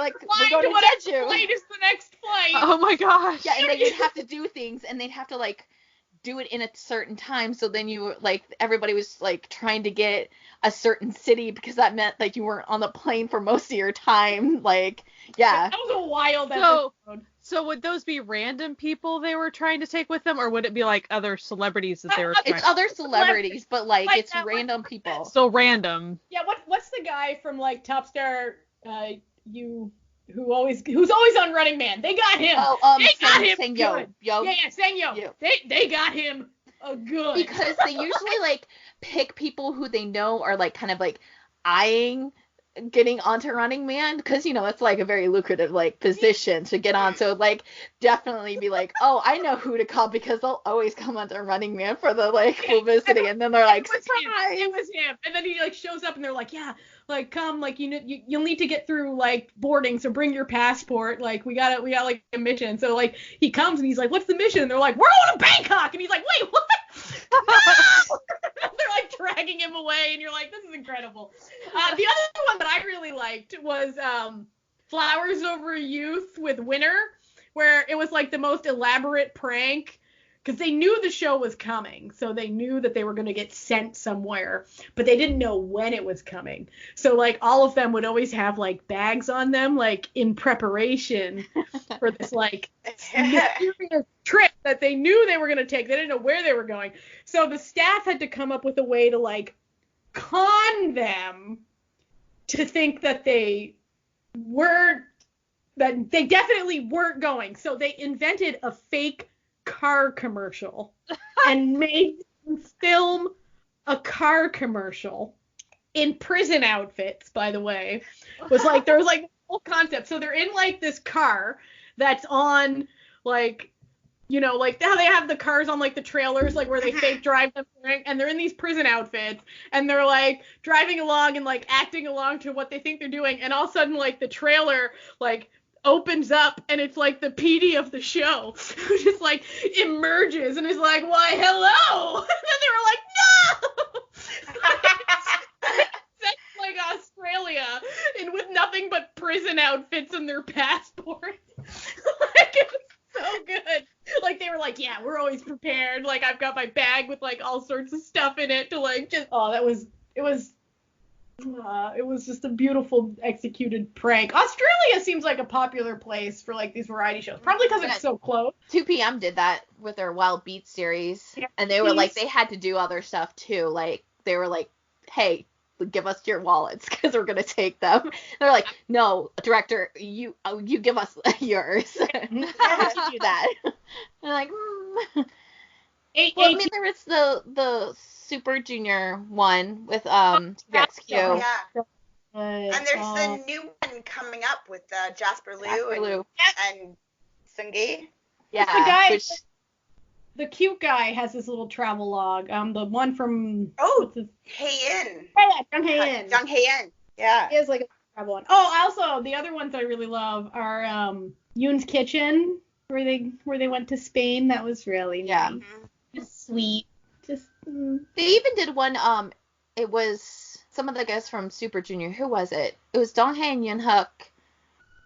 going to get you. Flight is the next flight. Oh my gosh. Yeah, and then you'd have to do things, and they'd have to like do it in a certain time. So then you like everybody was like trying to get a certain city because that meant like you weren't on the plane for most of your time. Like, yeah. That was a wild episode. So would those be random people they were trying to take with them, or would it be like other celebrities that they were trying It's other celebrities, but like it's random people. So random. Yeah, what's the guy from like Top Star who's always on Running Man? They got him. They got him good. Sang-yo. They got him good. Because they usually like pick people who they know are like kind of like eyeing getting onto Running Man, because you know it's like a very lucrative like position to get on, so like definitely be like, oh, I know who to call because they'll always come onto Running Man for the like publicity, and then they're like, surprise, it was him, and then he like shows up and they're like, yeah, like come, like you'll need to get through like boarding, so bring your passport, like we got like a mission. So like he comes and he's like, what's the mission? And they're like, we're going to Bangkok, and he's like, wait, what? No! They're like dragging him away, and you're like, this is incredible. The other one that I really liked was Flowers Over Youth with Winner, where it was like the most elaborate prank because they knew the show was coming, so they knew that they were going to get sent somewhere, but they didn't know when it was coming. So, like, all of them would always have, like, bags on them, like, in preparation for this, like, mysterious trip that they knew they were going to take. They didn't know where they were going. So the staff had to come up with a way to, like, con them to think that they definitely weren't going. So they invented a fake car commercial and made them film a car commercial in prison outfits, by the way. Was like, there was like a whole concept. So they're in like this car that's on like, you know, like how they have the cars on like the trailers, like where they fake drive them, and they're in these prison outfits, and they're like driving along and like acting along to what they think they're doing, and all of a sudden like the trailer like opens up and it's like the PD of the show who just like emerges and is like, why, hello. And then they were like, no. That's like Australia and with nothing but prison outfits in their passports. Like, it was so good. Like, they were like, yeah, we're always prepared. Like, I've got my bag with like all sorts of stuff in it to like just, it was just a beautiful executed prank. Australia seems like a popular place for like these variety shows, probably because it's so close. 2 p.m. did that with their Wild Beats series, and they were like, they had to do other stuff too. Like, they were like, hey, give us your wallets because we're gonna take them. They're like, no, director, you give us yours. How would you do that? They're like, well, I mean, there was the Super Junior one with TVXQ. Yeah. And there's the new one coming up with Jasper Liu and Sungi. Yeah. The cute guy has this little travel log. The one from Jung Hae-in. Jung Hae-in. Yeah. He is like a travel one. Oh, also the other ones I really love are Yoon's Kitchen, where they went to Spain. That was really nice. Just sweet. Just. They even did one. It was some of the guys from Super Junior. Who was it? It was Donghae and Yoonhook,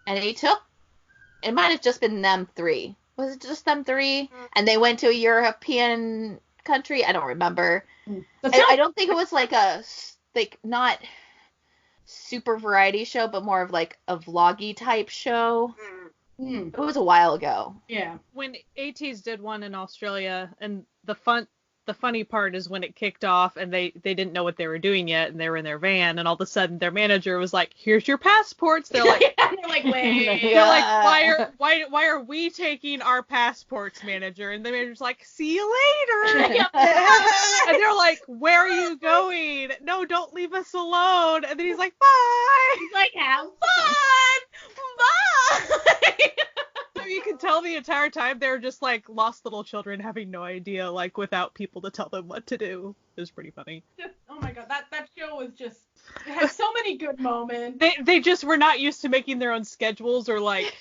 and it might have just been them three. Was it just them three? And they went to a European country. I don't remember. I don't think it was like not super variety show, but more of like a vloggy type show. It was a while ago. Yeah. When ATEEZ did one in Australia, and the funny part is when it kicked off and they didn't know what they were doing yet, and they were in their van, and all of a sudden their manager was like, here's your passports. They're like, wait. They're like, why are we taking our passports, manager? And the manager's like, see you later. And they're like, where are you going? No, don't leave us alone. And then he's like, bye. He's like, have fun. Bye. So you can tell the entire time they're just like lost little children having no idea, like without people to tell them what to do. It was pretty funny. Oh my god, that show was just, it had so many good moments. They just were not used to making their own schedules or like,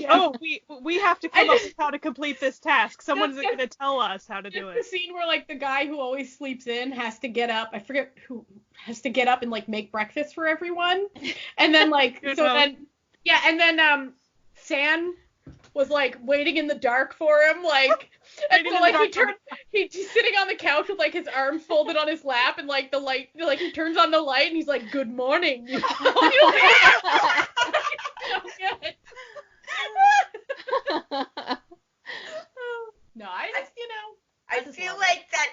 oh, we have to come up with how to complete this task. Someone's going to tell us how to do it. The scene where like the guy who always sleeps in has to get up. I forget who has to get up and like make breakfast for everyone. And then like San was like waiting in the dark for him, like, and so like he's sitting on the couch with like his arms folded on his lap, and like the light, like he turns on the light and he's like, good morning. You know? So good. No, I feel like that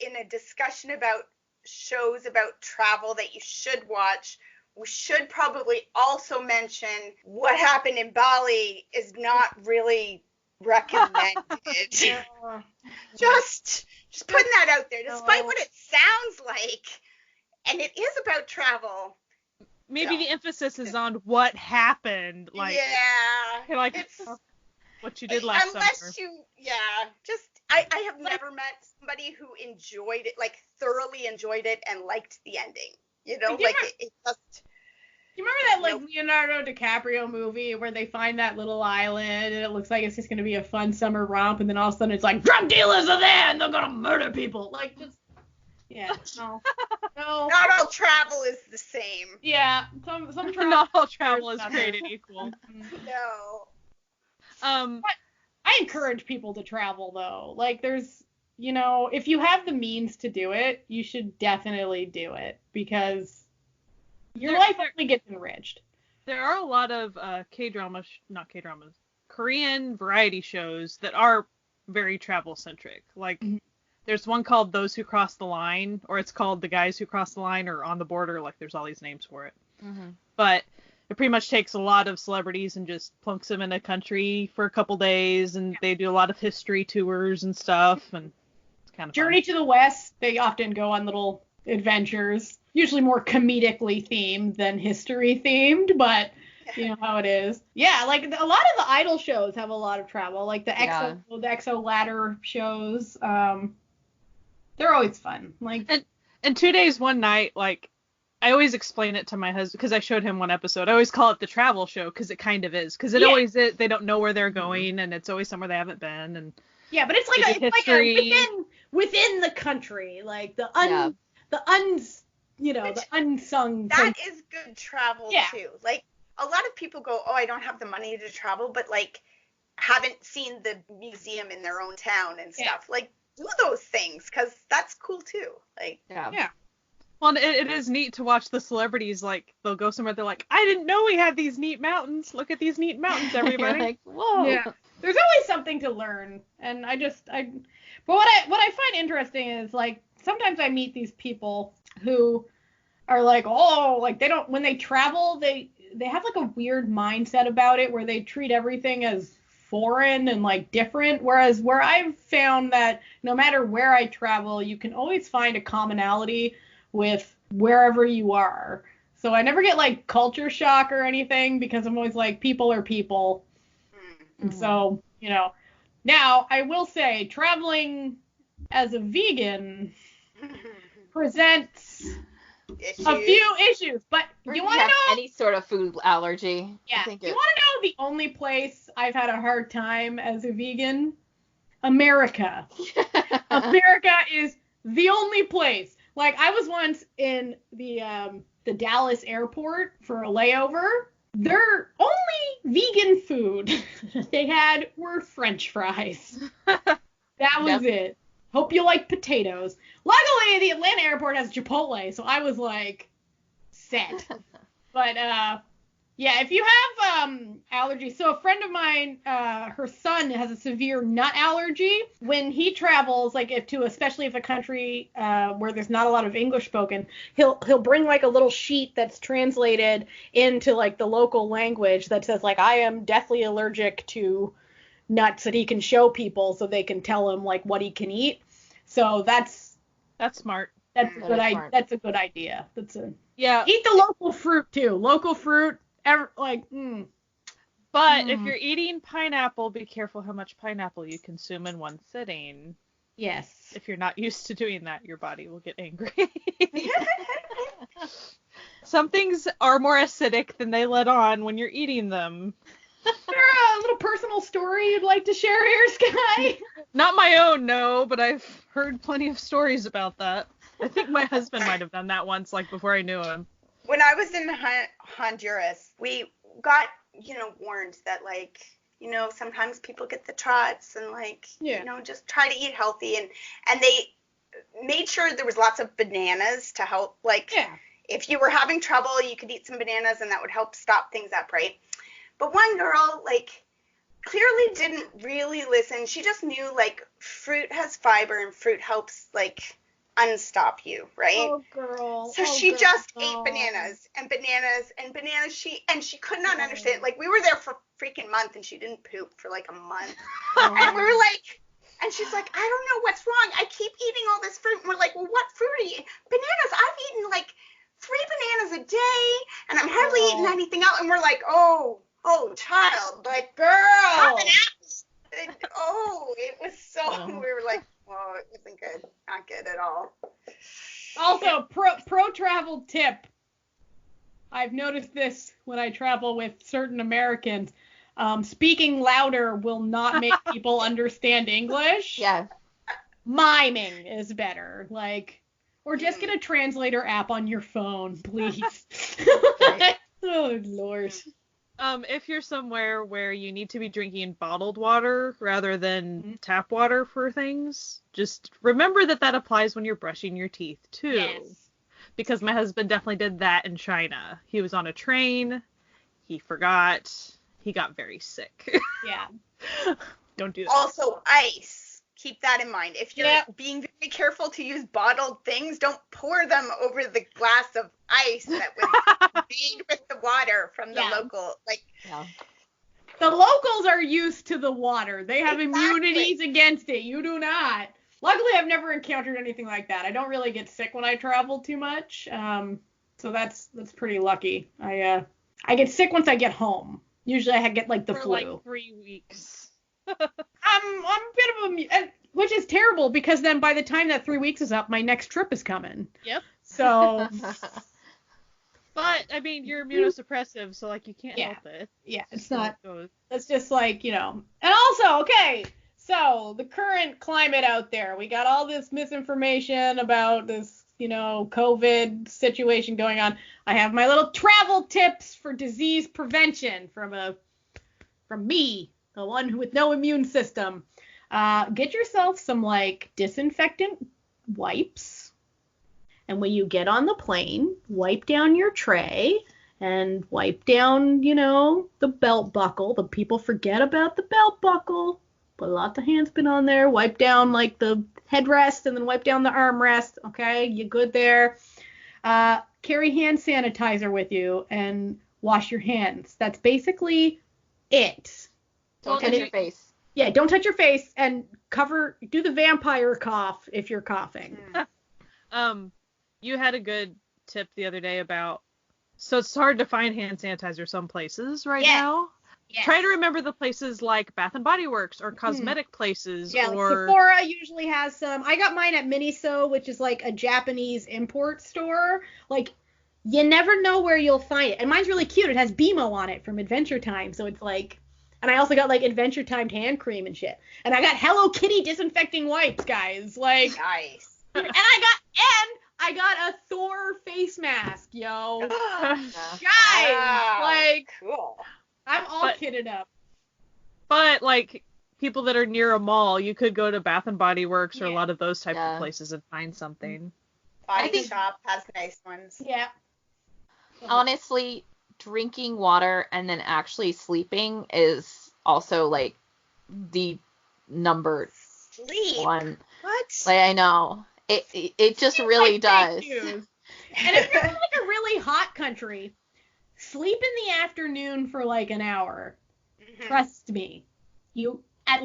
in a discussion about shows about travel that you should watch, we should probably also mention What Happened in Bali is not really recommended. Just putting that out there, despite what it sounds like, and it is about travel. Maybe the emphasis is on what happened, like like what you did last summer. I have never met somebody who enjoyed it, like thoroughly enjoyed it and liked the ending. You know, like it just. You remember that like Leonardo DiCaprio movie where they find that little island and it looks like it's just gonna be a fun summer romp, and then all of a sudden it's like drug dealers are there and they're gonna murder people. Like just no. Not all travel is the same. Yeah, some travel. Not all travel is created equal. No. I encourage people to travel, though. Like, there's, if you have the means to do it, you should definitely do it, because your life only gets enriched. There are a lot of Korean variety shows that are very travel-centric. Like, there's one called Those Who Cross the Line, or it's called The Guys Who Cross the Line, or On the Border. Like, there's all these names for it. Mm-hmm. But it pretty much takes a lot of celebrities and just plunks them in a country for a couple days, and they do a lot of history tours and stuff, and it's kind of Journey to the West, they often go on little adventures, usually more comedically themed than history themed, but you know how it is. Yeah, like a lot of the Idol shows have a lot of travel, like the EXO ladder shows. They're always fun. Like, and 2 days, 1 night, like, I always explain it to my husband, because I showed him one episode. I always call it the travel show, because it kind of is. Because it always is. They don't know where they're going, and it's always somewhere they haven't been. And yeah, but it's like within the country, like the unsung. That is good travel too. Like, a lot of people go, oh, I don't have the money to travel, but like haven't seen the museum in their own town and stuff. Like, do those things, because that's cool too. Like, yeah. Well, it is neat to watch the celebrities, like, they'll go somewhere, they're like, I didn't know we had these neat mountains. Look at these neat mountains, everybody. Like, whoa. Yeah. There's always something to learn. And but what I find interesting is, like, sometimes I meet these people who are like, oh, like, when they travel, they have, like, a weird mindset about it where they treat everything as foreign and, like, different, whereas where I've found that no matter where I travel, you can always find a commonality with wherever you are. So I never get, like, culture shock or anything, because I'm always like, people are people. Mm-hmm. And so, now I will say traveling as a vegan presents a few issues, but you want to know any sort of food allergy? Yeah. You want to know the only place I've had a hard time as a vegan? America. America is the only place. Like, I was once in the Dallas airport for a layover. Their only vegan food they had were French fries. That was it. Hope you like potatoes. Luckily, the Atlanta airport has Chipotle, so I was, like, set. But, yeah, if you have allergies, so a friend of mine, her son has a severe nut allergy. When he travels, like, especially if a country where there's not a lot of English spoken, he'll bring, like, a little sheet that's translated into, like, the local language that says, like, I am deathly allergic to nuts, that he can show people so they can tell him, like, what he can eat. So that's smart. That's a good idea. That's a good idea. Eat the local fruit too. Local fruit. But if you're eating pineapple, be careful how much pineapple you consume in one sitting. Yes. If you're not used to doing that, your body will get angry. Some things are more acidic than they let on when you're eating them. Is there a little personal story you'd like to share here, Sky? Not my own, no, but I've heard plenty of stories about that. I think my husband might have done that once, like, before I knew him. When I was in Honduras, we got, warned that, like, sometimes people get the trots and, like, just try to eat healthy. And they made sure there was lots of bananas to help, like, if you were having trouble, you could eat some bananas and that would help stop things up, right? But one girl, like, clearly didn't really listen. She just knew, like, fruit has fiber and fruit helps, like, unstop you, right? Oh, girl. So she just ate bananas and bananas and bananas. She could not understand. Like, we were there for a freaking month and she didn't poop for, like, a month. And we were like, and she's like, I don't know what's wrong. I keep eating all this fruit. And we're like, well, what fruit are you eating? Bananas. I've eaten, like, 3 bananas a day and I'm hardly eating anything else. And we're like, oh, child, like, girl. It was so, we were like, oh, it wasn't good. Not good at all. Also, pro travel tip. I've noticed this when I travel with certain Americans. Speaking louder will not make people understand English. Yeah. Miming is better. Like, or just get a translator app on your phone, please. Oh, Lord. If you're somewhere where you need to be drinking bottled water rather than tap water for things, just remember that applies when you're brushing your teeth too. Yes. Because my husband definitely did that in China. He was on a train, he forgot, he got very sick. Yeah. Don't do that. Also, ice. Keep that in mind. If you're being very careful to use bottled things, don't pour them over the glass of ice that was made with the water from the local. The locals are used to the water. They have immunities against it. You do not. Luckily, I've never encountered anything like that. I don't really get sick when I travel too much. So that's pretty lucky. I get sick once I get home. Usually I get the flu. For 3 weeks. I'm a bit of a, which is terrible because then by the time that 3 weeks is up, my next trip is coming. Yep. So. But I mean, you're immunosuppressive, so you can't help it. Yeah, it's not. It's just And also, okay, so the current climate out there, we got all this misinformation about this, COVID situation going on. I have my little travel tips for disease prevention from me. The one with no immune system. Get yourself some disinfectant wipes. And when you get on the plane, wipe down your tray and wipe down, the belt buckle. The people forget about the belt buckle. Put lots of hand spin on there. Wipe down the headrest and then wipe down the armrest. Okay, you good there. Carry hand sanitizer with you and wash your hands. That's basically it. Don't touch your face. Yeah, don't touch your face and do the vampire cough if you're coughing. You had a good tip the other day about, so it's hard to find hand sanitizer some places right now. Yes. Try to remember the places like Bath and Body Works or cosmetic places. Yeah, Sephora usually has some. I got mine at Miniso, which is a Japanese import store. You never know where you'll find it. And mine's really cute. It has BMO on it from Adventure Time, so it's and I also got Adventure Time hand cream and shit. And I got Hello Kitty disinfecting wipes, guys. Nice. And I got a Thor face mask, yo. Guys, cool. I'm all kitted up. But people that are near a mall, you could go to Bath and Body Works or a lot of those type of places and find something. Body Shop has nice ones. Yeah. Honestly, drinking water and then actually sleeping is also the number one. What? I know. It just really does. And if you're in a really hot country, sleep in the afternoon for an hour. Mm-hmm. Trust me. You at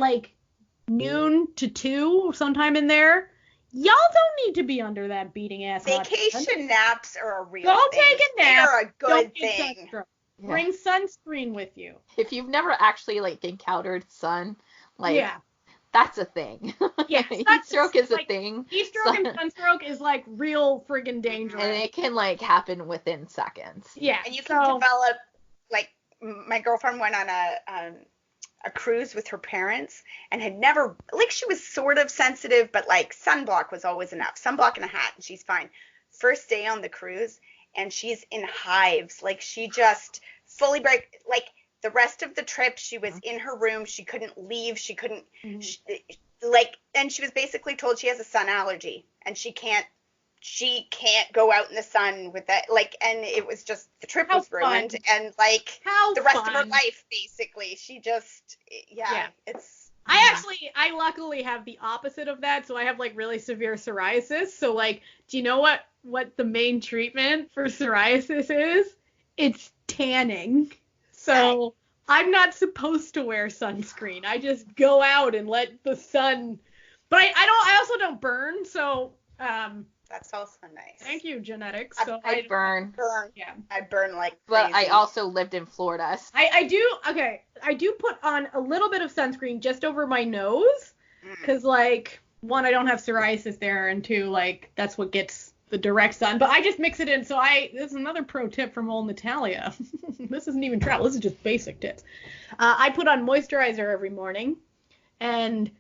noon to 2, sometime in there, y'all don't need to be under that beating ass. Vacation naps are a real thing. Go take a nap. They're a good thing. Bring sunscreen with you. If you've never actually encountered sun, that's a thing. Yeah, heat stroke is a thing. Heat stroke and sunstroke is real friggin' dangerous. And it can happen within seconds. Yeah. And you can develop my girlfriend went on a cruise with her parents and had never she was sort of sensitive, but sunblock was always enough. Sunblock and a hat and she's fine. First day on the cruise and she's in hives. She just fully the rest of the trip, she was in her room. She couldn't leave. She couldn't, and she was basically told she has a sun allergy and she can't go out in the sun with that. And it was just, the trip was ruined. And the rest of her life, basically, she just, it's. I luckily have the opposite of that. So I have really severe psoriasis. So do you know what the main treatment for psoriasis is? It's tanning. So I'm not supposed to wear sunscreen. I just go out and let the sun. But I also don't burn. So that's also nice. Thank you, genetics. I burn. Yeah, I burn like But crazy. I also lived in Florida. I do put on a little bit of sunscreen just over my nose because one, I don't have psoriasis there, and two, that's what gets the direct sun, but I just mix it in. So this is another pro tip from old Natalia. This isn't even travel. This is just basic tips. I put on moisturizer every morning, and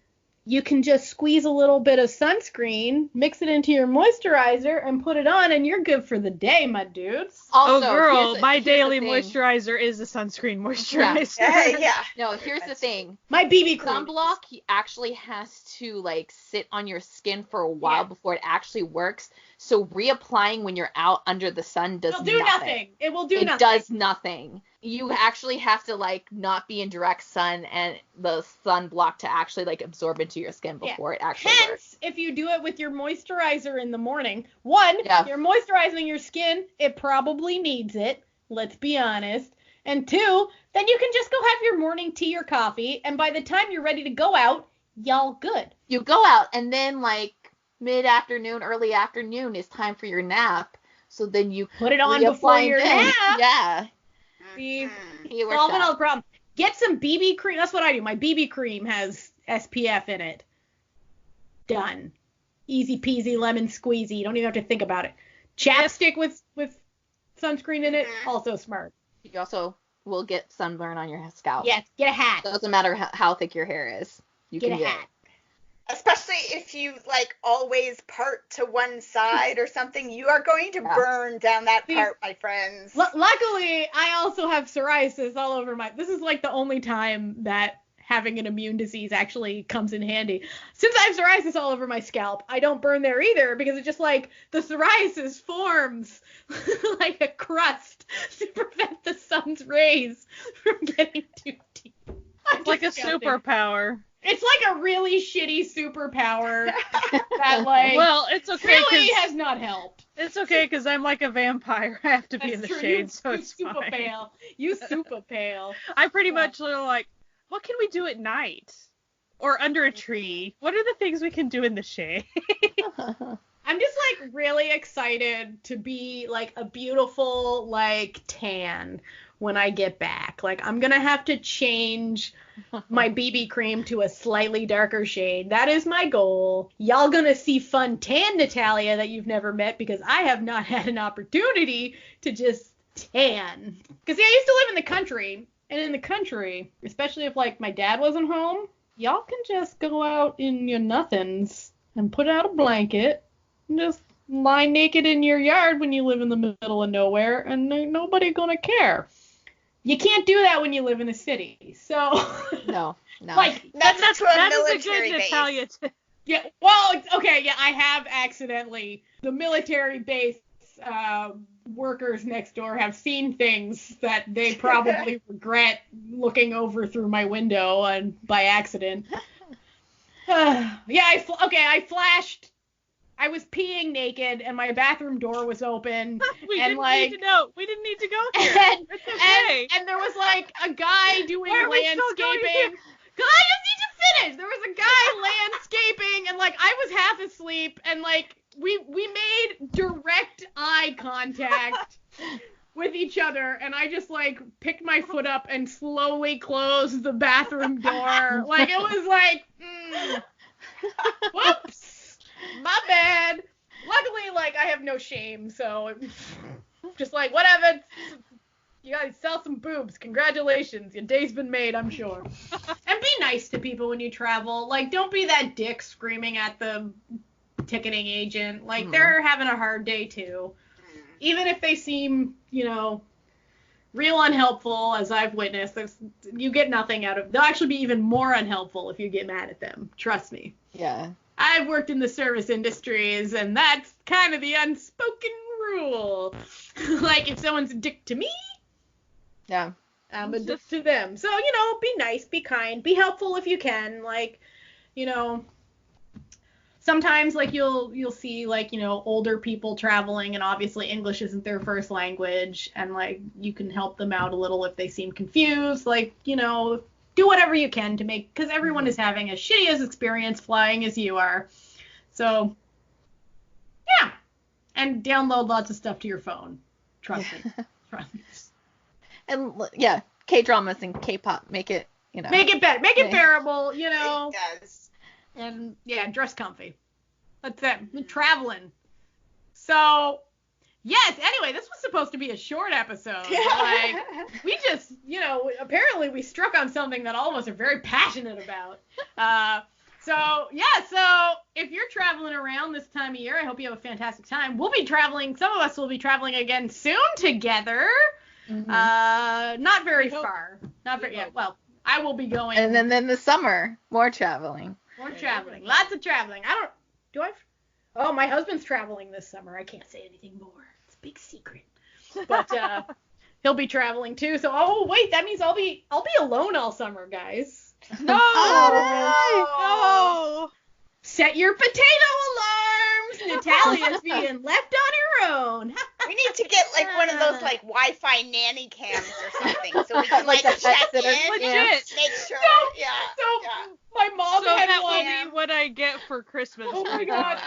you can just squeeze a little bit of sunscreen, mix it into your moisturizer, and put it on, and you're good for the day, my dudes. Also, girl, my daily moisturizer is a sunscreen moisturizer. Yeah. No, here's the thing. My BB cream. Sunblock actually has to, like, sit on your skin for a while before it actually works. So reapplying when you're out under the sun does nothing. It will do nothing. It does nothing. You actually have to, like, not be in direct sun and the sunblock to actually, like, absorb into your skin before it actually works. Hence, if you do it with your moisturizer in the morning, one, you're moisturizing your skin, it probably needs it, let's be honest. And two, then you can just go have your morning tea or coffee, and by the time you're ready to go out, y'all good. You go out, and then, like, mid-afternoon, early afternoon is time for your nap, so then you put it on before your nap. Yeah. See, solving all the problem. Get some BB cream. That's what I do. My BB cream has SPF in it. Done. Easy peasy lemon squeezy. You don't even have to think about it. Chapstick with sunscreen in it, also smart. You also will get sunburn on your scalp. Yes, get a hat. Doesn't matter how thick your hair is. You get can a get hat. Especially if you, like, always part to one side or something, you are going to burn down that part, my friends. Luckily, I also have psoriasis all over my... This is, like, the only time that having an immune disease actually comes in handy. Since I have psoriasis all over my scalp, I don't burn there either, because it's just, like, the psoriasis forms like a crust to prevent the sun's rays from getting too deep. It's like a superpower. It's like a really shitty superpower that, like, well, it's okay, really has not helped. It's okay, because I'm like a vampire. I have to be in the shade, so it's fine. Super pale. You super pale. I pretty much like, what can we do at night? Or under a tree? What are the things we can do in the shade? I'm just, like, really excited to be, like, a beautiful, like, tan when I get back. Like, I'm gonna have to change my BB cream to a slightly darker shade. That is my goal. Y'all gonna see fun tan Natalia that you've never met, because I have not had an opportunity to just tan. Because, I used to live in the country, and in the country, especially if, like, my dad wasn't home, y'all can just go out in your nothings and put out a blanket and just lie naked in your yard when you live in the middle of nowhere, and ain't nobody gonna care. You can't do that when you live in a city. So no. Like that's a good Natalia yeah. Well, okay. Yeah, I have accidentally. The military base workers next door have seen things that they probably regret looking over through my window and by accident. I flashed. I was peeing naked, and my bathroom door was open. We didn't need to know. We didn't need to go here. It's okay. And there was, like, a guy doing landscaping. Because I just need to finish. There was a guy landscaping, and, like, I was half asleep, and, like, we made direct eye contact with each other, and I just, like, picked my foot up and slowly closed the bathroom door. Like, it was like, whoops. My bad. Luckily, like, I have no shame, so just like, whatever. You gotta sell some boobs. Congratulations. Your day's been made, I'm sure. And be nice to people when you travel. Like, don't be that dick screaming at the ticketing agent. Like, they're having a hard day, too. Even if they seem, you know, real unhelpful, as I've witnessed, you get nothing out of... They'll actually be even more unhelpful if you get mad at them. Trust me. Yeah. I've worked in the service industries, and that's kind of the unspoken rule. Like, if someone's a dick to me, I'm a dick to them. So, you know, be nice, be kind, be helpful if you can. Like, you know, sometimes, like, you'll see, like, you know, older people traveling, and obviously English isn't their first language, and, like, you can help them out a little if they seem confused. Like, you know, do whatever you can to make, because everyone is having as shitty as experience flying as you are. So, yeah. And download lots of stuff to your phone. Trust me. Trust me. And, yeah, K-dramas and K-pop, make it, you know. Make it better. Make it bearable, you know. It does. And, yeah, dress comfy. That's it. We're traveling. So... Yes, anyway, this was supposed to be a short episode. Like, we just, you know, apparently we struck on something that all of us are very passionate about. So if you're traveling around this time of year, I hope you have a fantastic time. We'll be traveling. Some of us will be traveling again soon together. Mm-hmm. Not very far. Not very. Yeah. Well, I will be going. And then the summer, more traveling. Lots of traveling. Oh, my husband's traveling this summer. I can't say anything more. It's a big secret. But he'll be traveling too. So wait, that means I'll be alone all summer, guys. No! No! Set your potato alarms! Natalia's being left on her own. We need to get like one of those like Wi-Fi nanny cams or something, so we can like check in, legit. Make sure. My mom had that one. will be what I get for Christmas. Oh my god!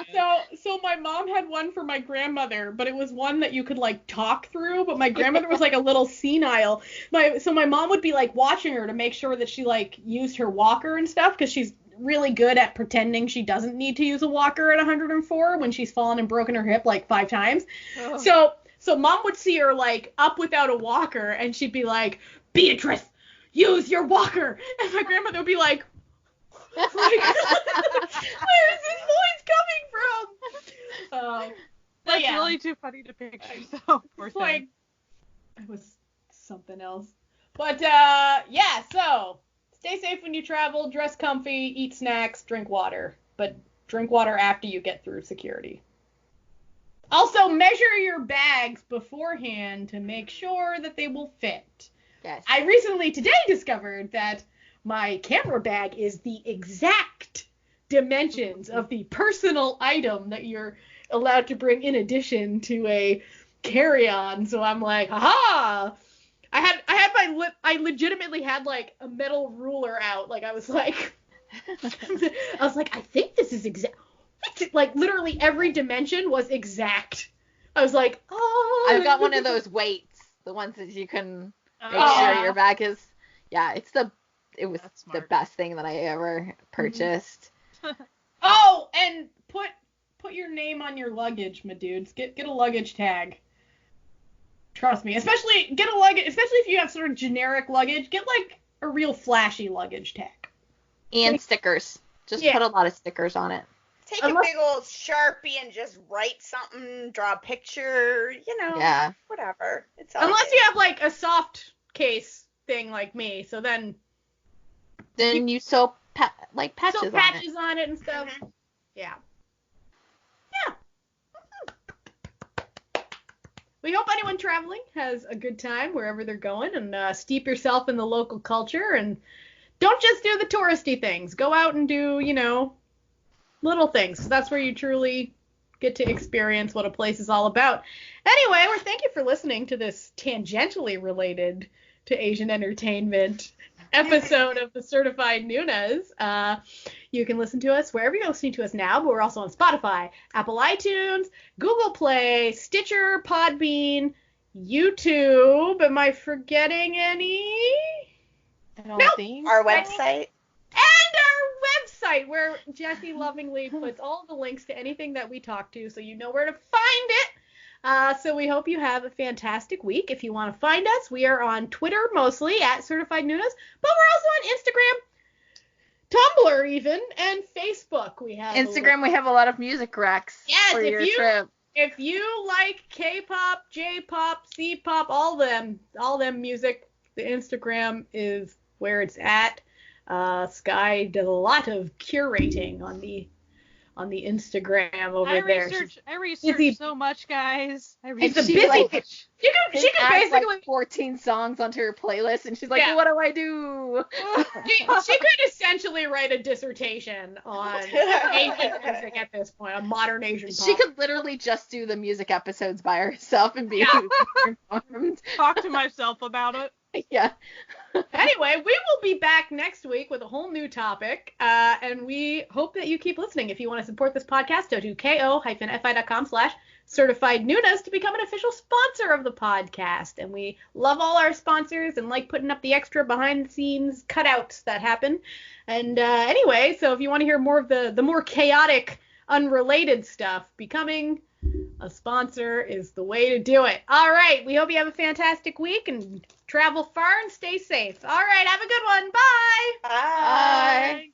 So my mom had one for my grandmother, but it was one that you could like talk through. But my grandmother was like a little senile. So my mom would be like watching her to make sure that she like used her walker and stuff, because she's really good at pretending she doesn't need to use a walker at 104 when she's fallen and broken her hip like 5 times. Oh. So mom would see her like up without a walker, and she'd be like, "Beatrice, use your walker," and my grandmother would be like, where is this voice coming from? That's really too funny to picture. So it's like it was something else. But so stay safe when you travel, dress comfy, eat snacks, drink water. But drink water after you get through security. Also, measure your bags beforehand to make sure that they will fit. Yes. I recently today discovered that my camera bag is the exact dimensions of the personal item that you're allowed to bring in addition to a carry-on. So I'm like, haha! I legitimately had like a metal ruler out. Like I was like, I think this is exact. Like literally every dimension was exact. I was like, oh. I've got one of those weights, the ones that you can make sure your bag is. Yeah, it was the best thing that I ever purchased. Oh, and put your name on your luggage, my dudes. Get a luggage tag. Trust me, especially if you have sort of generic luggage, get like a real flashy luggage tag. And stickers. Just put a lot of stickers on it. Take a big old Sharpie and just write something, draw a picture, whatever. It's all Unless you have like a soft case thing like me, so then you sew patches on it and stuff. Mm-hmm. Yeah. We hope anyone traveling has a good time wherever they're going, and steep yourself in the local culture, and don't just do the touristy things. Go out and do, little things. That's where you truly get to experience what a place is all about. Anyway, thank you for listening to this tangentially related to Asian entertainment episode of the Certified Nunas. You can listen to us wherever you're listening to us now, but we're also on Spotify, Apple iTunes, Google Play, Stitcher, Podbean, YouTube. Am I forgetting any? I don't think. Our website. And our website, where Jessie lovingly puts all the links to anything that we talk to, so you know where to find it. So we hope you have a fantastic week. If you want to find us, we are on Twitter mostly at Certified Nunas, but we're also on Instagram, Tumblr even, and Facebook. We have Instagram. We have a lot of music recs for your trip. If you like K-pop, J-pop, C-pop, all them music, the Instagram is where it's at. Sky does a lot of curating on the Instagram over there. I research so much, guys. It's a busy. She could basically like 14 songs onto her playlist, and she's like, well, what do I do? she could essentially write a dissertation on Asian music at this point, on modern Asian pop. She could literally just do the music episodes by herself and be informed. Talk to myself about it. Yeah. Anyway, we will be back next week with a whole new topic, and we hope that you keep listening. If you want to support this podcast, go to ko-fi.com/certifiednunas to become an official sponsor of the podcast. And we love all our sponsors and like putting up the extra behind-the-scenes cutouts that happen. And anyway, so if you want to hear more of the more chaotic, unrelated stuff, becoming a sponsor is the way to do it. All right. We hope you have a fantastic week and travel far and stay safe. All right. Have a good one. Bye. Bye.